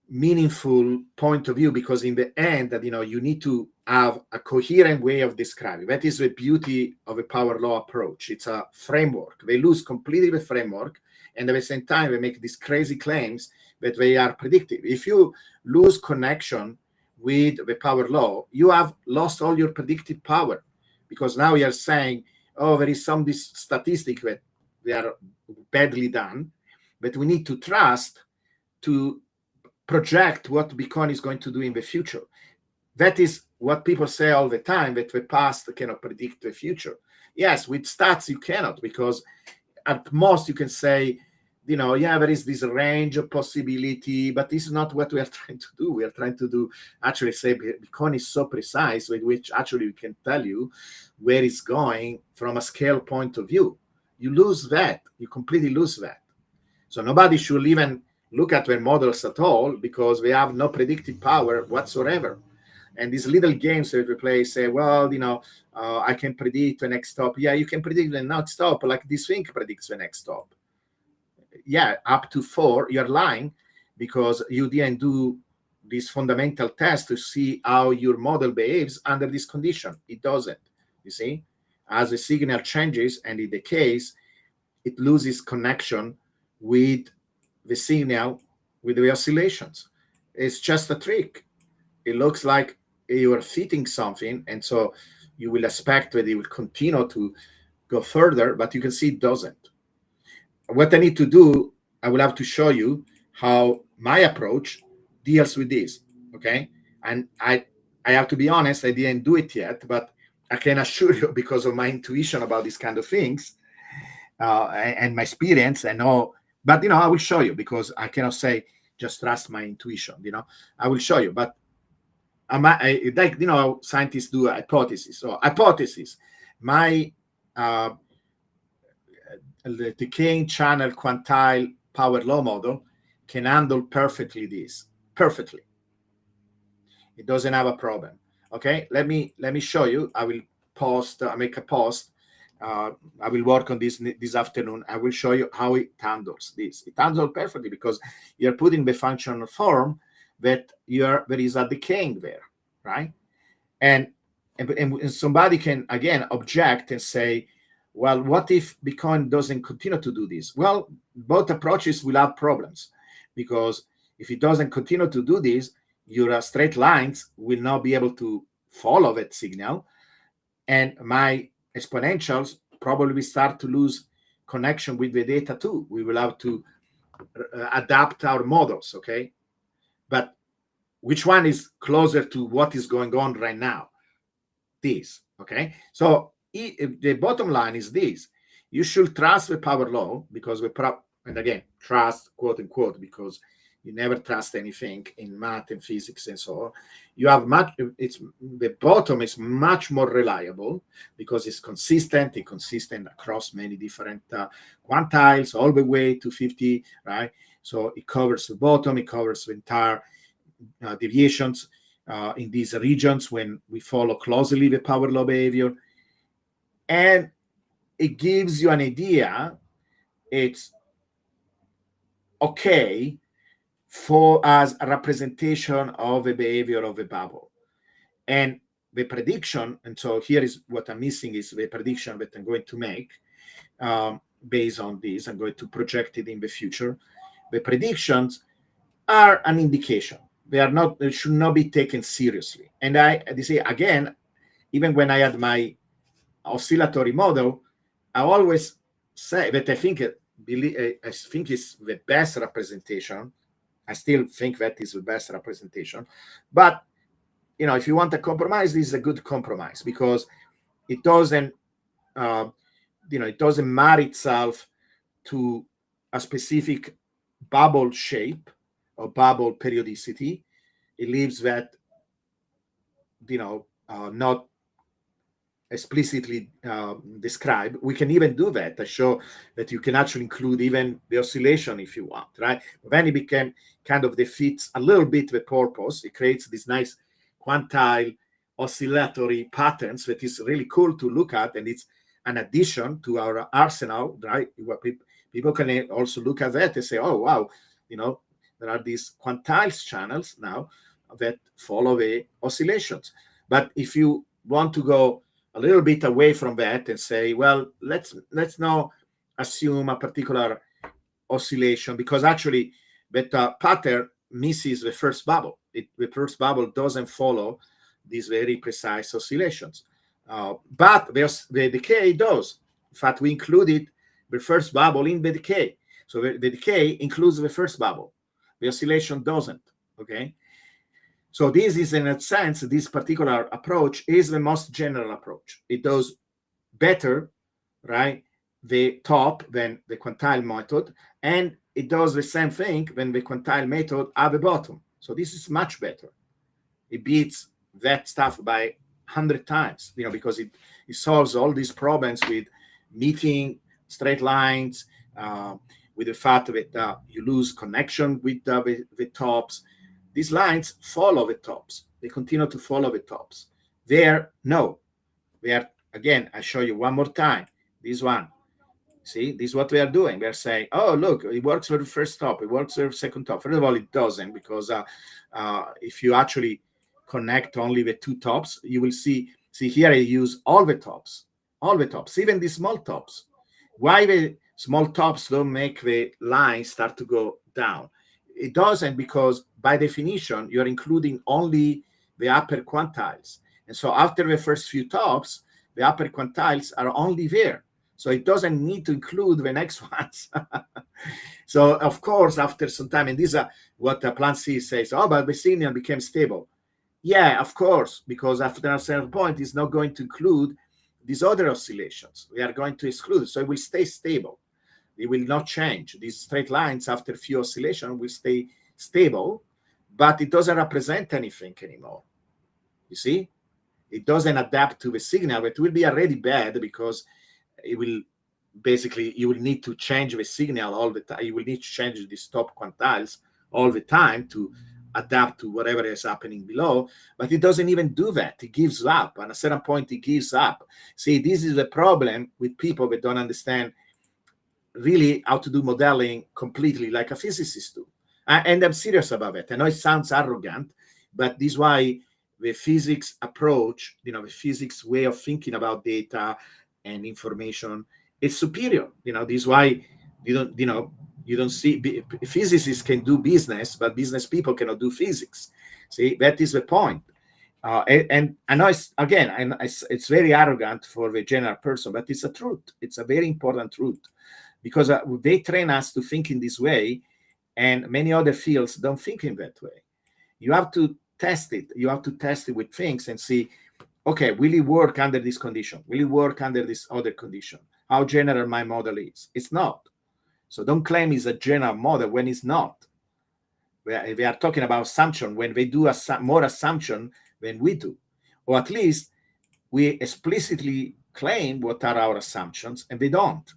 Speaker 1: meaningful point of view, because in the end, that you need to have a coherent way of describing. That is the beauty of a power law approach. It's a framework. They lose completely the framework, and at the same time, they make these crazy claims that they are predictive. If you lose connection with the power law, you have lost all your predictive power, because now you are saying, oh, there is some this statistic that they are badly done, but we need to trust to project what Bitcoin is going to do in the future. That is what people say all the time, that the past cannot predict the future. Yes, with stats you cannot, because at most you can say, yeah, there is this range of possibility, but this is not what we are trying to do. We are trying to do, actually say Bitcoin is so precise with which actually we can tell you where it's going from a scale point of view. You lose that. You completely lose that. So nobody should even look at their models at all, because we have no predictive power whatsoever. And these little games that we play say, well, I can predict the next stop. Yeah, you can predict the next stop, like this thing predicts the next stop. Yeah, up to 4, you're lying, because you didn't do this fundamental test to see how your model behaves under this condition. It doesn't, you see? As the signal changes and it decays, it loses connection with the signal, with the oscillations. It's just a trick. It looks like you are fitting something, and so you will expect that it will continue to go further, but you can see it doesn't. What I need to do, I will have to show you how my approach deals with this, okay? And I have to be honest, I didn't do it yet, but I can assure you, because of my intuition about these kind of things, and my experience, and all. But I will show you, because I cannot say just trust my intuition. I will show you. But like scientists do a hypothesis. So hypothesis, my the decaying channel quantile power law model can handle perfectly this. Perfectly. It doesn't have a problem. Okay, let me show you. I will post. Make a post. I will work on this afternoon. I will show you how it handles this. It handles perfectly, because you're putting the functional form that there is a decaying there, right? And somebody can again object and say, well, what if Bitcoin doesn't continue to do this? Well, both approaches will have problems, because if it doesn't continue to do this, your straight lines will not be able to follow that signal, and my exponentials probably start to lose connection with the data too. We will have to adapt our models, okay? But which one is closer to what is going on right now? This, okay? So the bottom line is this: you should trust the power law, because and again, trust quote unquote, because you never trust anything in math and physics and so on. You have the bottom is much more reliable, because it's consistent across many different quantiles, all the way to 50, right? So it covers the bottom, it covers the entire deviations in these regions when we follow closely the power law behavior. And it gives you an idea. It's okay as a representation of the behavior of a bubble. And the prediction, and so here is what I'm missing, is the prediction that I'm going to make based on this. I'm going to project it in the future. The predictions are an indication. They should not be taken seriously. And they say again, even when I had my oscillatory model, I always say that I think it's the best representation. I still think that is the best representation. But if you want a compromise, this is a good compromise, because it doesn't it doesn't mark itself to a specific bubble shape or bubble periodicity. it leaves that, not explicitly described. We can even do that. I show that you can actually include even the oscillation if you want, right? But then it became kind of defeats a little bit the purpose. It creates this nice quantile oscillatory patterns that is really cool to look at, and it's an addition to our arsenal, right? Where people can also look at that and say, oh wow, there are these quantiles channels now that follow the oscillations. But if you want to go a little bit away from that and say, well, let's now assume a particular oscillation, because actually that pattern misses the first bubble. The first bubble doesn't follow these very precise oscillations, but the decay does. In fact, we included the first bubble in the decay, so the decay includes the first bubble. The oscillation doesn't. Okay. So this is, in a sense, this particular approach is the most general approach. It does better, right, the top than the quantile method, and it does the same thing when the quantile method at the bottom. So this is much better. It beats that stuff by 100 times, because it solves all these problems with meeting straight lines, with the fact that you lose connection with the tops. These lines follow the tops. They continue to follow the tops. No. They are, again, I show you one more time. This one. See, this is what we are doing. We are saying, oh, look, it works for the first top. It works for the second top. First of all, it doesn't, because if you actually connect only the two tops, you will see here I use all the tops, even the small tops. Why the small tops don't make the line start to go down? It doesn't, because by definition, you're including only the upper quantiles. And so after the first few tops, the upper quantiles are only there. So it doesn't need to include the next ones. So, of course, after some time, and this is what Plan C says, oh, but the signal became stable. Yeah, of course, because after a certain point, it's not going to include these other oscillations. We are going to exclude it, so it will stay stable. It will not change. These straight lines after few oscillations will stay stable, but it doesn't represent anything anymore. You see? It doesn't adapt to the signal. It will be already bad, because it will basically, you will need to change the signal all the time. You will need to change the stop quantiles all the time to adapt to whatever is happening below. But it doesn't even do that. It gives up. At a certain point, it gives up. See, this is the problem with people that don't understand really how to do modeling completely like a physicist do. And I'm serious about it. I know it sounds arrogant, but this is why the physics approach, the physics way of thinking about data and information is superior. This is why you don't see physicists can do business, but business people cannot do physics. See, that is the point. And I know it's very arrogant for the general person, but it's a truth. It's a very important truth, because they train us to think in this way, and many other fields don't think in that way. You have to test it. You have to test it with things and see, okay, will it work under this condition? Will it work under this other condition? How general my model is? It's not. So don't claim it's a general model when it's not. We are talking about assumption when they do more assumption than we do. Or at least we explicitly claim what are our assumptions, and they don't.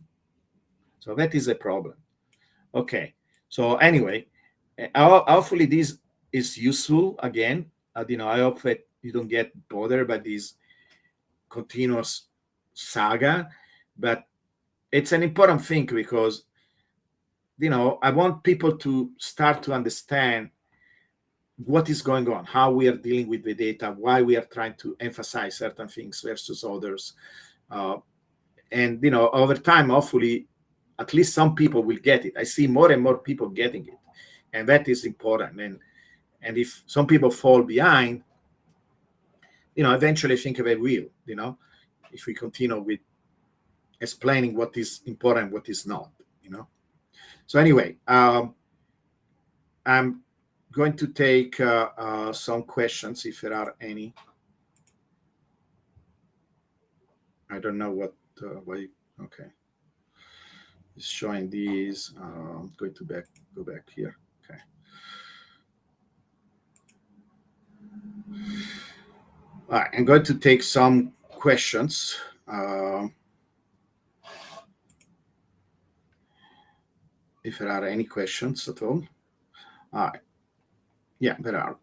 Speaker 1: So that is a problem. Okay. So anyway, hopefully this is useful. Again, I hope that you don't get bothered by this continuous saga, but it's an important thing, because I want people to start to understand what is going on, how we are dealing with the data, why we are trying to emphasize certain things versus others, and over time, hopefully, at least some people will get it. I see more and more people getting it, and that is important. And if some people fall behind, eventually I think they will. If we continue with explaining what is important, what is not. So anyway, I'm going to take some questions if there are any. I don't know what. Why? Okay. It's showing these. I'm going to go back here. Okay. All right, I'm going to take some questions. If there are any questions at all. All right. Yeah, there are.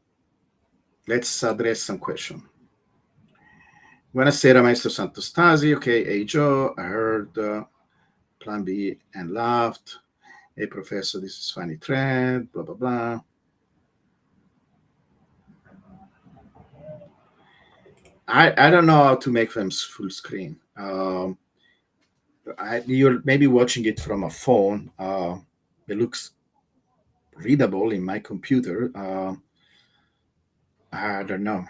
Speaker 1: Let's address some question. Buonasera, Maestro Santostasi. Okay, hey Joe, I heard Plan B and laughed. Hey, Professor, this is funny thread, blah, blah, blah. I don't know how to make them full screen. You're maybe watching it from a phone. It looks readable in my computer. I don't know.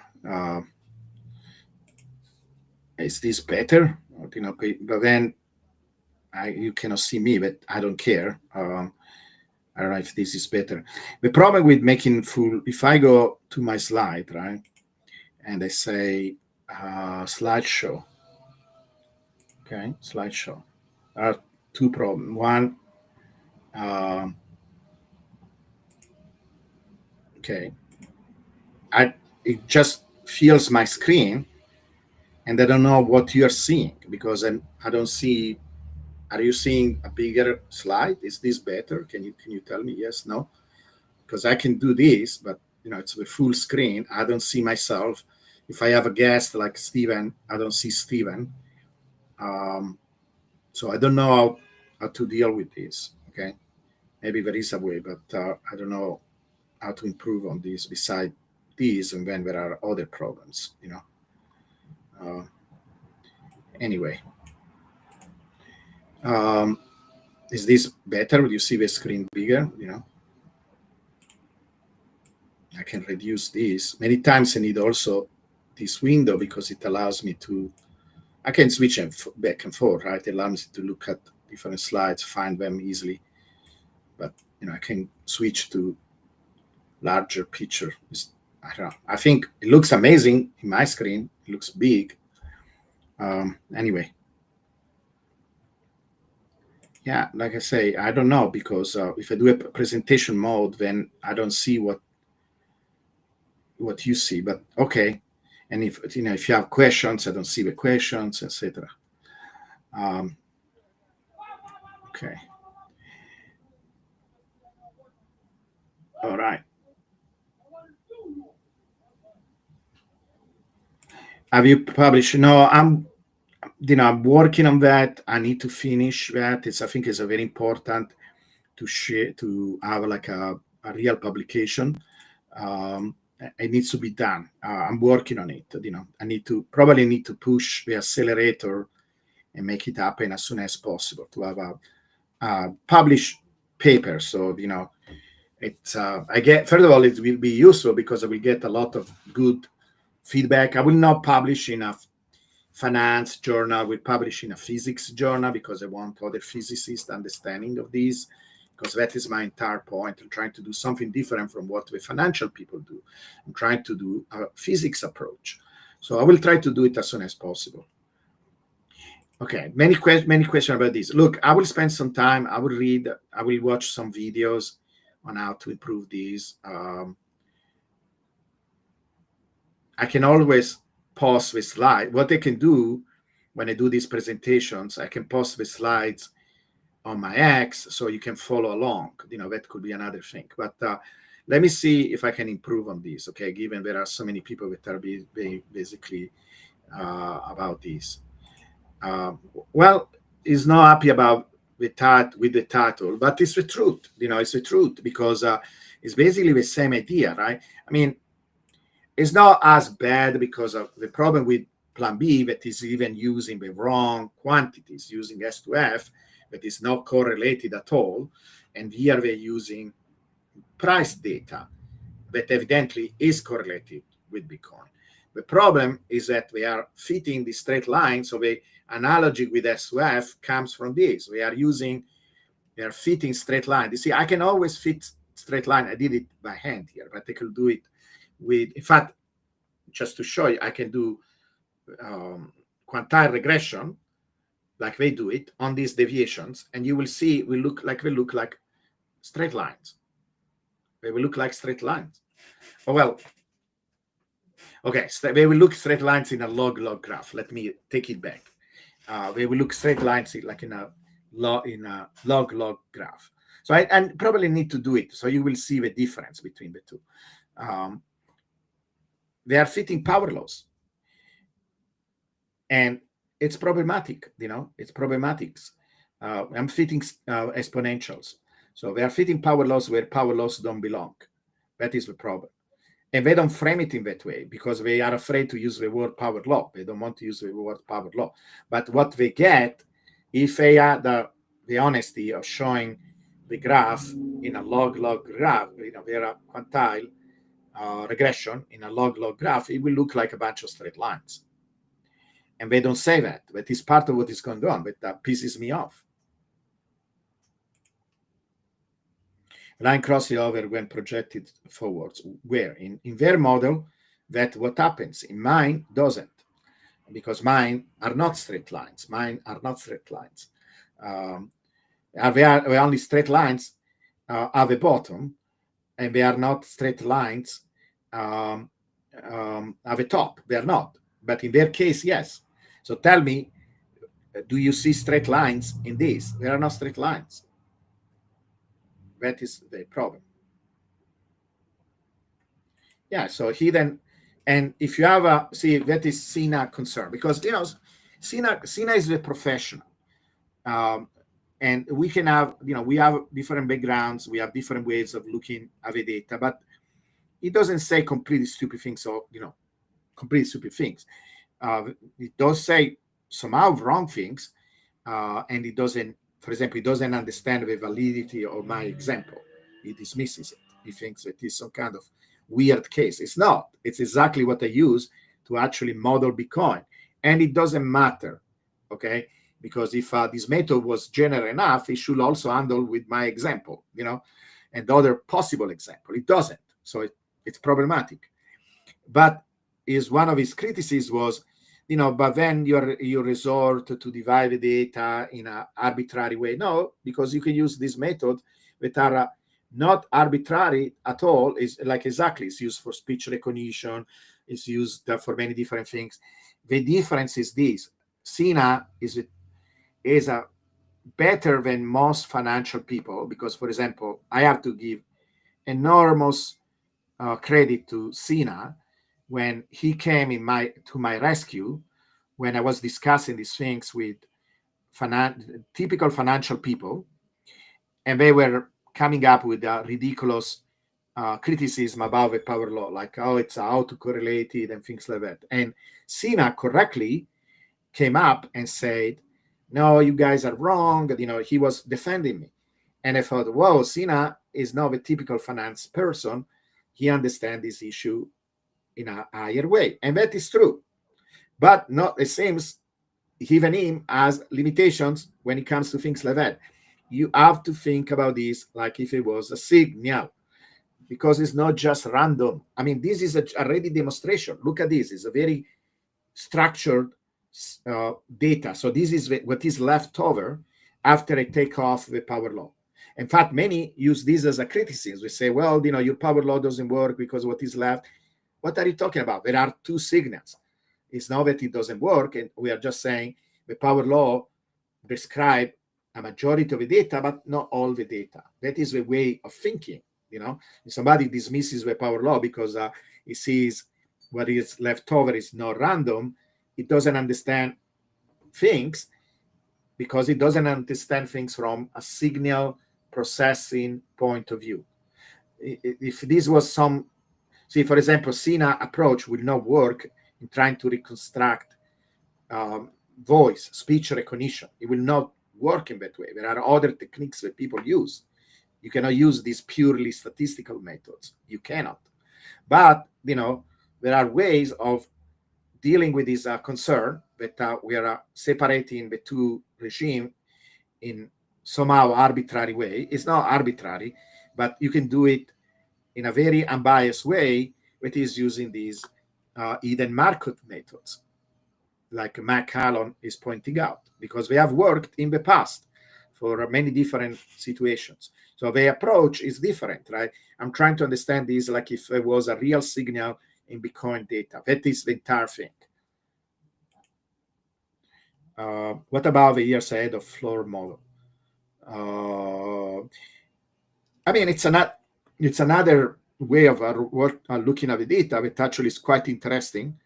Speaker 1: Is this better? You know, but then you cannot see me, but I don't care. I don't know if this is better. The problem with making full, if I go to my slide, right, and I say slideshow, okay, slideshow, there are two problems. One, okay, it just fills my screen, and I don't know what you're seeing because I don't see. Are you seeing a bigger slide? Is this better? Can you tell me yes, no? Because I can do this, but it's the full screen. I don't see myself. If I have a guest like Steven, I don't see Steven. So I don't know how to deal with this. Okay, maybe there is a way, but I don't know how to improve on this. Beside these, and then there are other problems. Uh, anyway, um, is this better? Do you see the screen bigger? I can reduce this. Many times I need also this window because it allows me to, I can switch them back and forth, right? It allows me to look at different slides, find them easily. But, I can switch to larger picture. I don't know. I think it looks amazing in my screen. It looks big. Anyway. Yeah, like I say, I don't know because if I do a presentation mode, then I don't see what you see. But okay, and if you have questions, I don't see the questions, etc. Okay. All right. Have you published? No, I'm working on that. I need to finish that. I think it's a very important to share, to have like a real publication. It needs to be done. I'm working on it. I probably need to push the accelerator and make it happen as soon as possible to have a published paper. So it's I get, first of all, it will be useful because I will get a lot of good feedback. I will not publish in a finance journal. I will publish in a physics journal because I want other physicists understanding of these, because that is my entire point. I'm trying to do something different from what the financial people do. I'm trying to do a physics approach. So I will try to do it as soon as possible. Okay, many questions about this. Look, I will spend some time. I will read. I will watch some videos on how to improve these. I can always pause the slide. What I can do when I do these presentations, I can pause the slides on my X so you can follow along. That could be another thing. But let me see if I can improve on this. Okay, given there are so many people that are basically about this. Well, he's not happy about with the title, but it's the truth. It's the truth because it's basically the same idea, right? I mean, it's not as bad because of the problem with Plan B that is even using the wrong quantities, using S2F that is not correlated at all, and here they're using price data that evidently is correlated with Bitcoin. The problem is that they are fitting the straight line, so the analogy with S2F comes from this. They are fitting straight line. You see, I can always fit straight line. I did it by hand here, but I could do it in fact, just to show you, I can do quantile regression like they do it on these deviations, and you will see they look like straight lines. They will look like straight lines. Oh, well, Okay, so we will look straight lines in a log-log graph. Let me take it back. We will look straight lines like in a log-log graph. So I probably need to do it, so you will see the difference between the two. They are fitting power laws, and it's problematic. It's problematics. I'm fitting exponentials, so they are fitting power laws where power laws don't belong. That is the problem. And they don't frame it in that way because they are afraid to use the word power law. They don't want to use the word power law. But what they get, if they had the honesty of showing the graph in a log-log graph, they're a quantile regression in a log-log graph, it will look like a bunch of straight lines. And they don't say that. That is part of what is going on, but that pisses me off. Line crossing over when projected forwards. Where? In their model, that what happens. In mine, doesn't. Because mine are not straight lines. Mine are not straight lines. They are only straight lines at the bottom, and they are not straight lines at the top. They are not. But in their case, yes. So tell me, do you see straight lines in this? There are no straight lines. That is the problem. Yeah, so he then, and if you have a, see, that is Sina concern, because, Sina is the professional. And we can have, we have different backgrounds, we have different ways of looking at the data, but it doesn't say completely stupid things or, completely stupid things. It does say somehow wrong things, and it doesn't, for example, it doesn't understand the validity of my example. It dismisses it. He thinks it is some kind of weird case. It's not. It's exactly what I use to actually model Bitcoin. And it doesn't matter, okay? Because if this method was general enough, it should also handle with my example, and other possible example. It doesn't. So it's problematic. But is one of his criticisms was, but then you resort to divide the data in an arbitrary way. No, because you can use this method that are not arbitrary at all. Is like exactly, it's used for speech recognition, it's used for many different things. The difference is this: Sina is a better than most financial people because, for example, I have to give enormous credit to Sina when he came to my rescue when I was discussing these things with typical financial people, and they were coming up with a ridiculous criticism about the power law, like, oh, it's autocorrelated and things like that. And Sina correctly came up and said, no, you guys are wrong. He was defending me. And I thought, whoa, Sina is not a typical finance person. He understands this issue in a higher way. And that is true. But not, it seems even him has limitations when it comes to things like that. You have to think about this like if it was a signal, because it's not just random. I mean, this is already demonstration. Look at this. It's a very structured data. So this is what is left over after I take off the power law. In fact, many use this as a criticism. We say, well, your power law doesn't work because what is left. What are you talking about? There are two signals. It's not that it doesn't work, and we are just saying the power law describe a majority of the data, but not all the data. That is the way of thinking. If somebody dismisses the power law because he sees what is left over is not random, it doesn't understand things because it doesn't understand things from a signal processing point of view. If this was see, for example, Sina approach will not work in trying to reconstruct voice, speech recognition. It will not work in that way. There are other techniques that people use. You cannot use these purely statistical methods. You cannot. But, there are ways of dealing with this concern that we are separating the two regimes in somehow arbitrary way. It's not arbitrary, but you can do it in a very unbiased way, which is using these Eden Markov methods, like Mac Allen is pointing out, because they have worked in the past for many different situations. So the approach is different, right? I'm trying to understand this like if it was a real signal in Bitcoin data. That is the entire thing. What about the years ahead of floor model? I mean, it's another way of looking at the data that actually is quite interesting.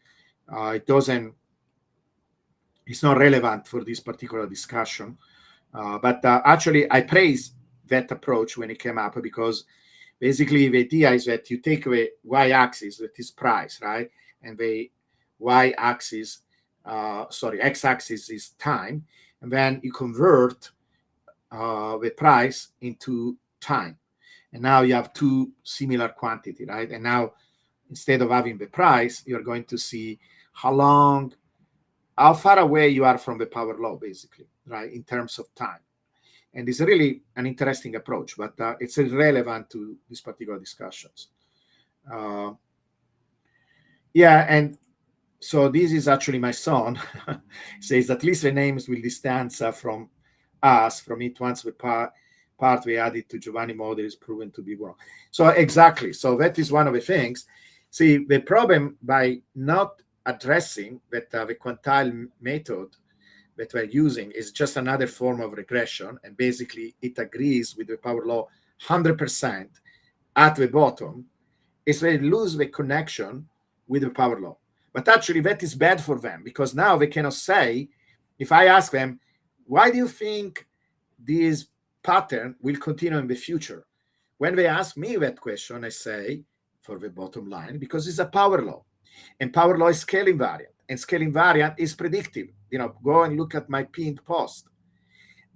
Speaker 1: It's not relevant for this particular discussion, but actually I praise that approach when it came up, because basically the idea is that you take the y-axis, that is price, right, and the x-axis is time, and then you convert the price into time, and now you have two similar quantity, right? And now instead of having the price, you're going to see how far away you are from the power law, basically, right, in terms of time. And it's really an interesting approach, but it's irrelevant to these particular discussions. And so this is actually my son. Says at least the names will distance from it once the part we added to Giovanni model is proven to be wrong. So exactly. So that is one of the things. See, the problem by not addressing that the quantile method that we're using is just another form of regression, and basically it agrees with the power law 100% at the bottom, is they lose the connection with the power law. But actually that is bad for them, because now they cannot say, if I ask them, why do you think this pattern will continue in the future? When they ask me that question, I say, for the bottom line, because it's a power law, and power law is scale invariant, and scale invariant is predictive. Go and look at my pinned post.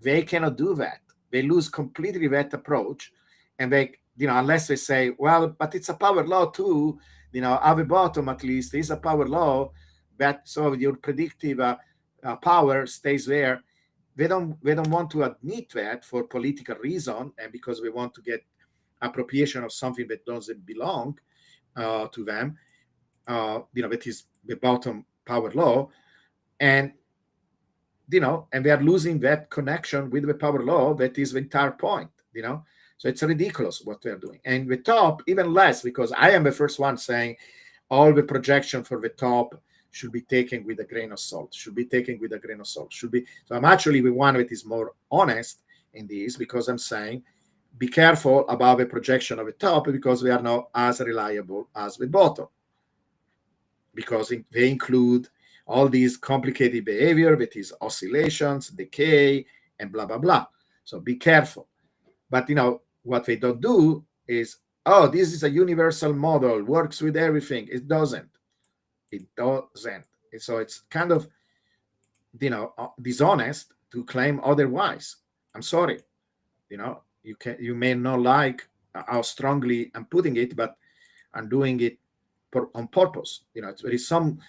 Speaker 1: They cannot do that. They lose completely that approach, and they, unless they say, well, but it's a power law too, at the bottom at least is a power law, that so your predictive power stays there. They don't want to admit that for political reason, and because we want to get appropriation of something that doesn't belong to them. That is the bottom power law, and and they are losing that connection with the power law. That is the entire point. So it's ridiculous what they're doing. And the top, even less, because I am the first one saying all the projection for the top should be taken with a grain of salt. So I'm actually the one that is more honest in this, because I'm saying be careful about the projection of the top, because they are not as reliable as the bottom, because they include all these complicated behavior that is oscillations, decay, and blah, blah, blah. So be careful. But, what they don't do is, this is a universal model, works with everything. It doesn't. So it's kind of, dishonest to claim otherwise. I'm sorry. You may not like how strongly I'm putting it, but I'm doing it on purpose. There is some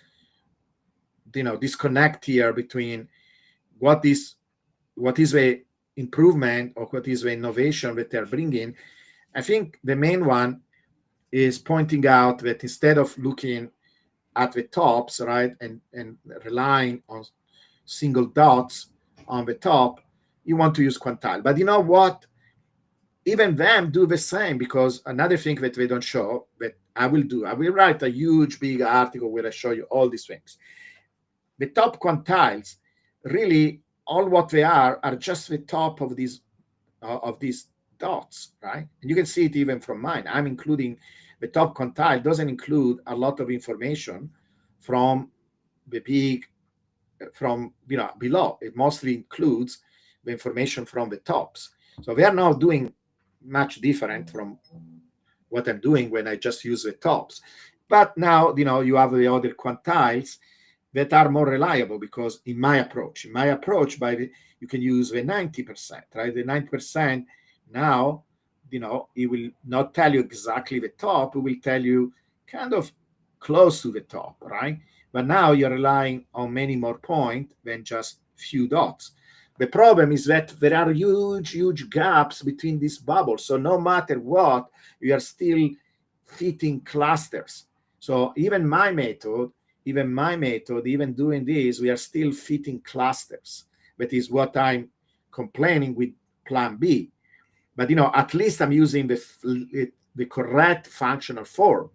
Speaker 1: disconnect here between what is the improvement or what is the innovation that they're bringing. I think the main one is pointing out that instead of looking at the tops, right, and relying on single dots on the top, you want to use quantile. But you know what? Even them do the same, because another thing that they don't show, that I will write a huge big article where I show you all these things. The top quantiles, really, all what they are just the top of these dots, right? And you can see it even from mine. I'm including the top quantile doesn't include a lot of information from below. It mostly includes the information from the tops. So we are not doing much different from what I'm doing when I just use the tops. But now, you have the other quantiles that are more reliable, because in my approach, you can use the 90%, right? The 90% now, it will not tell you exactly the top. It will tell you kind of close to the top, right? But now you're relying on many more points than just few dots. The problem is that there are huge gaps between these bubbles. So no matter what, you are still fitting clusters. So even my method, even doing this, we are still fitting clusters. That is what I'm complaining with plan B. But, at least I'm using the correct functional form.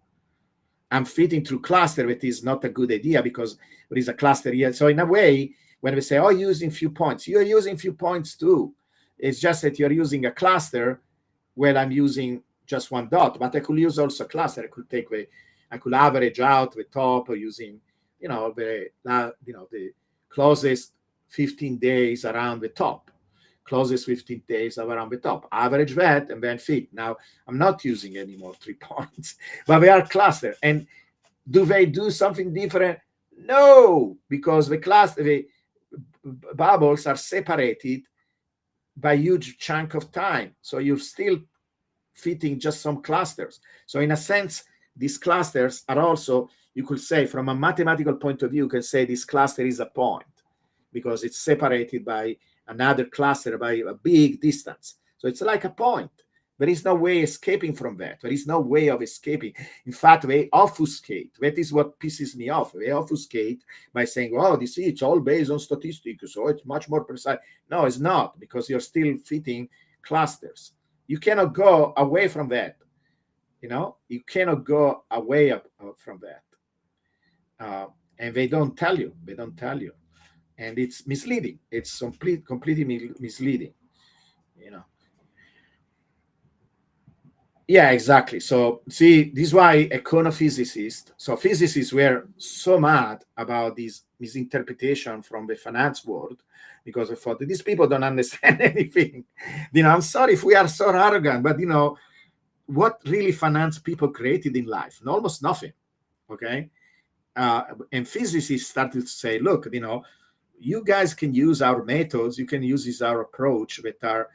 Speaker 1: I'm fitting through cluster, it is not a good idea because there is a cluster here. So in a way, when we say, oh, using few points, you're using few points too. It's just that you're using a cluster where I'm using just one dot, but I could use also a cluster. I could average out the top using, the closest 15 days around the top, closest 15 days around the top, average that and then fit. Now I'm not using any more 3 points, but they are cluster. And do they do something different? No, because the bubbles are separated by huge chunk of time. So you're still fitting just some clusters. So in a sense, these clusters are also, you could say from a mathematical point of view, you can say this cluster is a point because it's separated by another cluster by a big distance. So it's like a point. There is no way escaping from that. There is no way of escaping. In fact, they obfuscate. That is what pisses me off. They obfuscate by saying, oh, you see, it's all based on statistics, so it's much more precise. No, it's not, because you're still fitting clusters. You cannot go away from that. You cannot go away from that. And they don't tell you. They don't tell you. And it's misleading. It's completely misleading. Yeah, exactly. So see, this is why econophysicists, so physicists were so mad about this misinterpretation from the finance world because they thought these people don't understand anything. I'm sorry if we are so arrogant, but what really finance people created in life? Almost nothing. Okay. And physicists started to say, look, you guys can use our methods, you can use our approach that are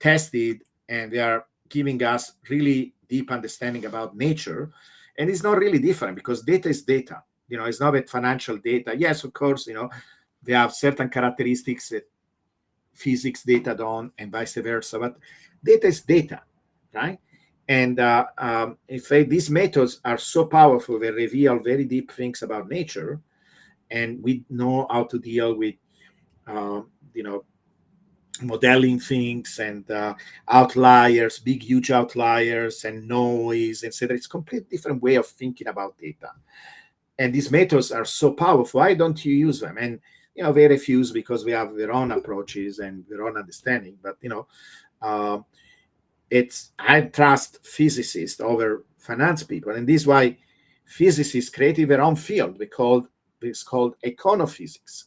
Speaker 1: tested and they are giving us really deep understanding about nature. And it's not really different because data is data. It's not that financial data. Yes, of course, they have certain characteristics that physics data don't and vice versa, but data is data, right? And if these methods are so powerful, they reveal very deep things about nature, and we know how to deal with, modeling things and outliers, big, huge outliers and noise, etc. It's a completely different way of thinking about data. And these methods are so powerful. Why don't you use them? And, they refuse because we have their own approaches and their own understanding. But, I trust physicists over finance people. And this is why physicists created their own field. It's called econophysics.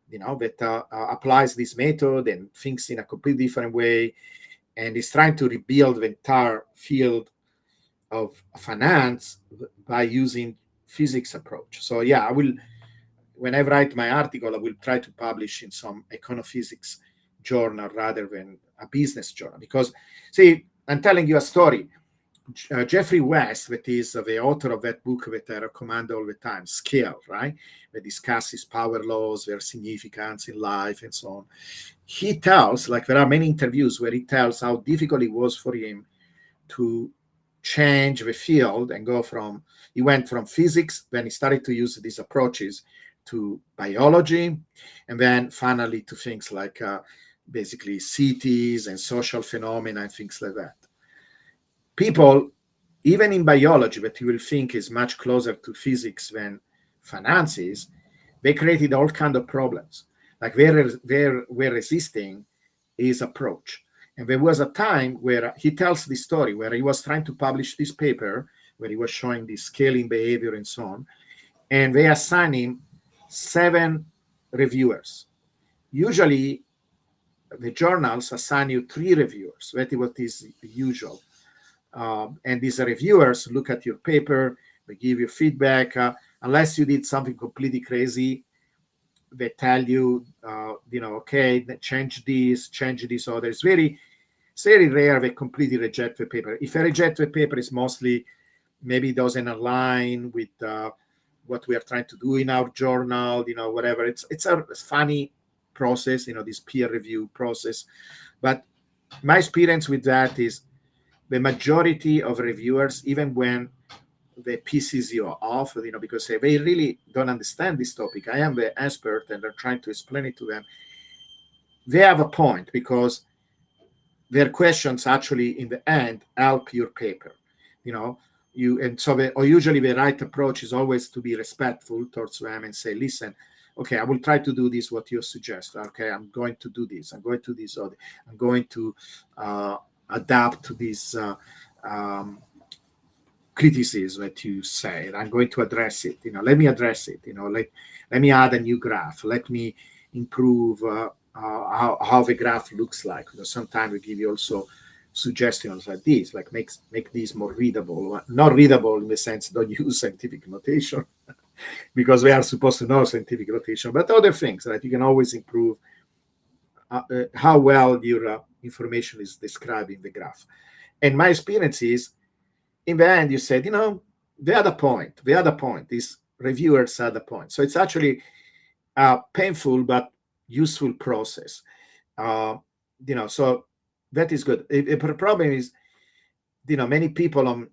Speaker 1: That applies this method and thinks in a completely different way and is trying to rebuild the entire field of finance by using physics approach. So yeah, when I write my article, I will try to publish in some econophysics journal rather than a business journal. Because, see, I'm telling you a story. Jeffrey West, that is the author of that book that I recommend all the time, Scale, right? That discusses power laws, their significance in life, and so on. He tells, there are many interviews where he tells how difficult it was for him to change the field and he went from physics, then he started to use these approaches to biology, and then finally to things like basically cities and social phenomena and things like that. People, even in biology, that you will think is much closer to physics than finance is, they created all kinds of problems. They're resisting his approach. And there was a time where he tells this story where he was trying to publish this paper where he was showing the scaling behavior and so on. And they assign him 7 reviewers. Usually, the journals assign you 3 reviewers. That is what is usual. And these reviewers look at your paper, they give you feedback. Unless you did something completely crazy, they tell you, okay, change this other. It's very rare they completely reject the paper. If I reject the paper, it's mostly maybe it doesn't align with what we are trying to do in our journal, whatever. It's a funny process, this peer review process. But my experience with that is the majority of reviewers, even when they pisses you off, because they really don't understand this topic. I am the expert and they're trying to explain it to them. They have a point because their questions actually in the end help your paper. and so or usually the right approach is always to be respectful towards them and say, listen, okay, I will try to do this what you suggest. Okay, I'm going to do this, I'm going to this, or I'm going to adapt to this criticism that you say. I'm going to address it. Let me address it. Let me add a new graph. Let me improve how the graph looks like. Sometimes we give you also suggestions like this, like make these more readable. Not readable in the sense don't use scientific notation because we are supposed to know scientific notation, but other things that you can always improve how well your information is described in the graph. And my experience is, in the end, you said, the other point is reviewers had a point. So it's actually a painful but useful process. So that is good. The problem is, many people on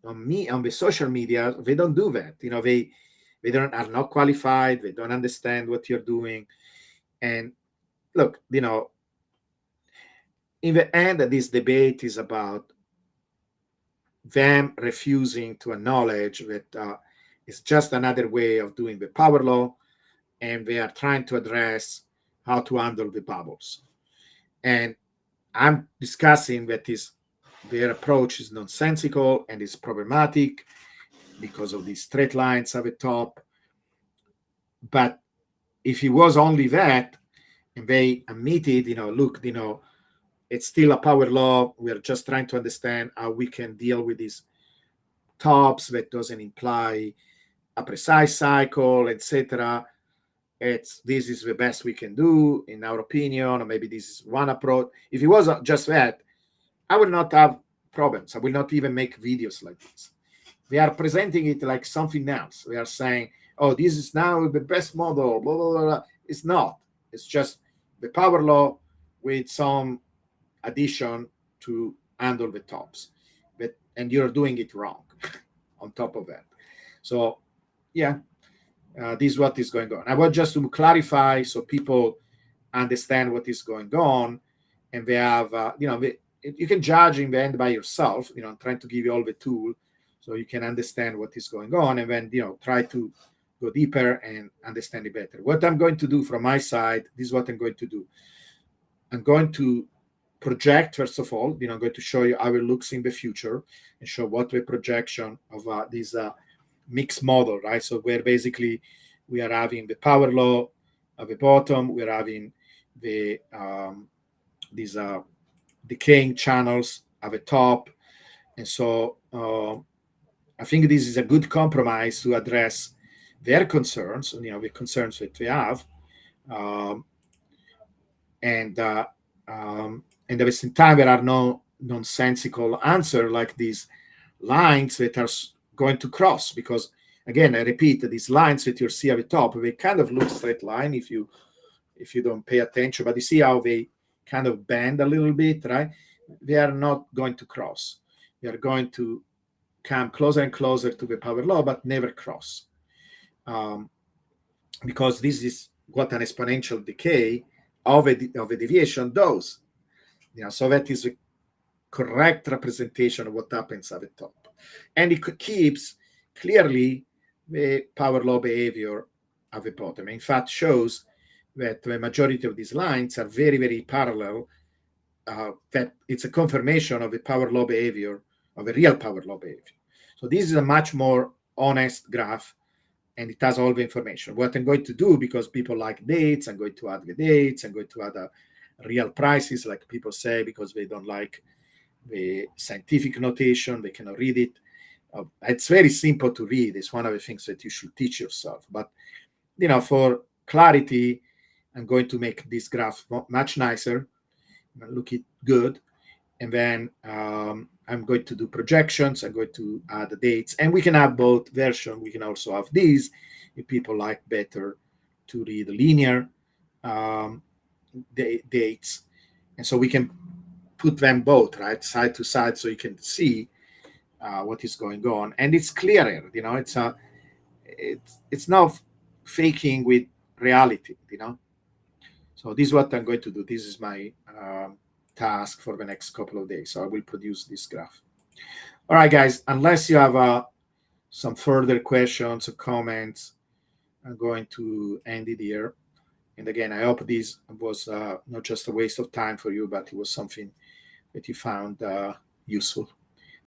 Speaker 1: the social media, they don't do that. They are not qualified. They don't understand what you're doing. And look, in the end, this debate is about them refusing to acknowledge that it's just another way of doing the power law, and they are trying to address how to handle the bubbles. And I'm discussing that their approach is nonsensical and is problematic because of these straight lines at the top. But if it was only that, and they admitted, look, it's still a power law. We're just trying to understand how we can deal with these tops that doesn't imply a precise cycle, etc. This is the best we can do, in our opinion, or maybe this is one approach. If it was just that, I would not have problems. I will not even make videos like this. They are presenting it like something else. They are saying, oh, this is now the best model, blah, blah, blah. It's not. It's just the power law with some addition to handle the tops. And you're doing it wrong on top of that. So, yeah, this is what is going on. I want just to clarify so people understand what is going on, and they have, you can judge in the end by yourself. I'm trying to give you all the tool so you can understand what is going on, and then try to go deeper and understand it better. What I'm going to do from my side, this is what I'm going to do. I'm going to project, first of all, I'm going to show you how it looks in the future and show what the projection of this mixed model, right? So where basically we are having the power law at the bottom, we're having the these decaying channels at the top. And so I think this is a good compromise to address their concerns, the concerns that we have. And at the same time, there are no nonsensical answer like these lines that are going to cross, because again, I repeat, these lines that you see at the top, they kind of look straight line if you don't pay attention, but you see how they kind of bend a little bit, right? They are not going to cross. They are going to come closer and closer to the power law, but never cross, because this is what an exponential decay of a deviation does. So that is a correct representation of what happens at the top, and it keeps clearly the power law behavior at the bottom. In fact, shows that the majority of these lines are very, very parallel. That it's a confirmation of the power law behavior, of a real power law behavior. So this is a much more honest graph, and it has all the information. What I'm going to do, because people like dates, I'm going to add the dates. I'm going to add real prices, like people say, because they don't like the scientific notation. They cannot read it. It's very simple to read. It's one of the things that you should teach yourself. But, for clarity, I'm going to make this graph much nicer, look it good. And then I'm going to do projections. I'm going to add the dates. And we can have both versions. We can also have these if people like better to read linear dates. And so we can put them both, right, side to side, so you can see what is going on. And it's clearer, it's not faking with reality, So this is what I'm going to do. This is my task for the next couple of days. So I will produce this graph. All right, guys, unless you have some further questions or comments, I'm going to end it here. And again, I hope this was not just a waste of time for you, but it was something that you found useful.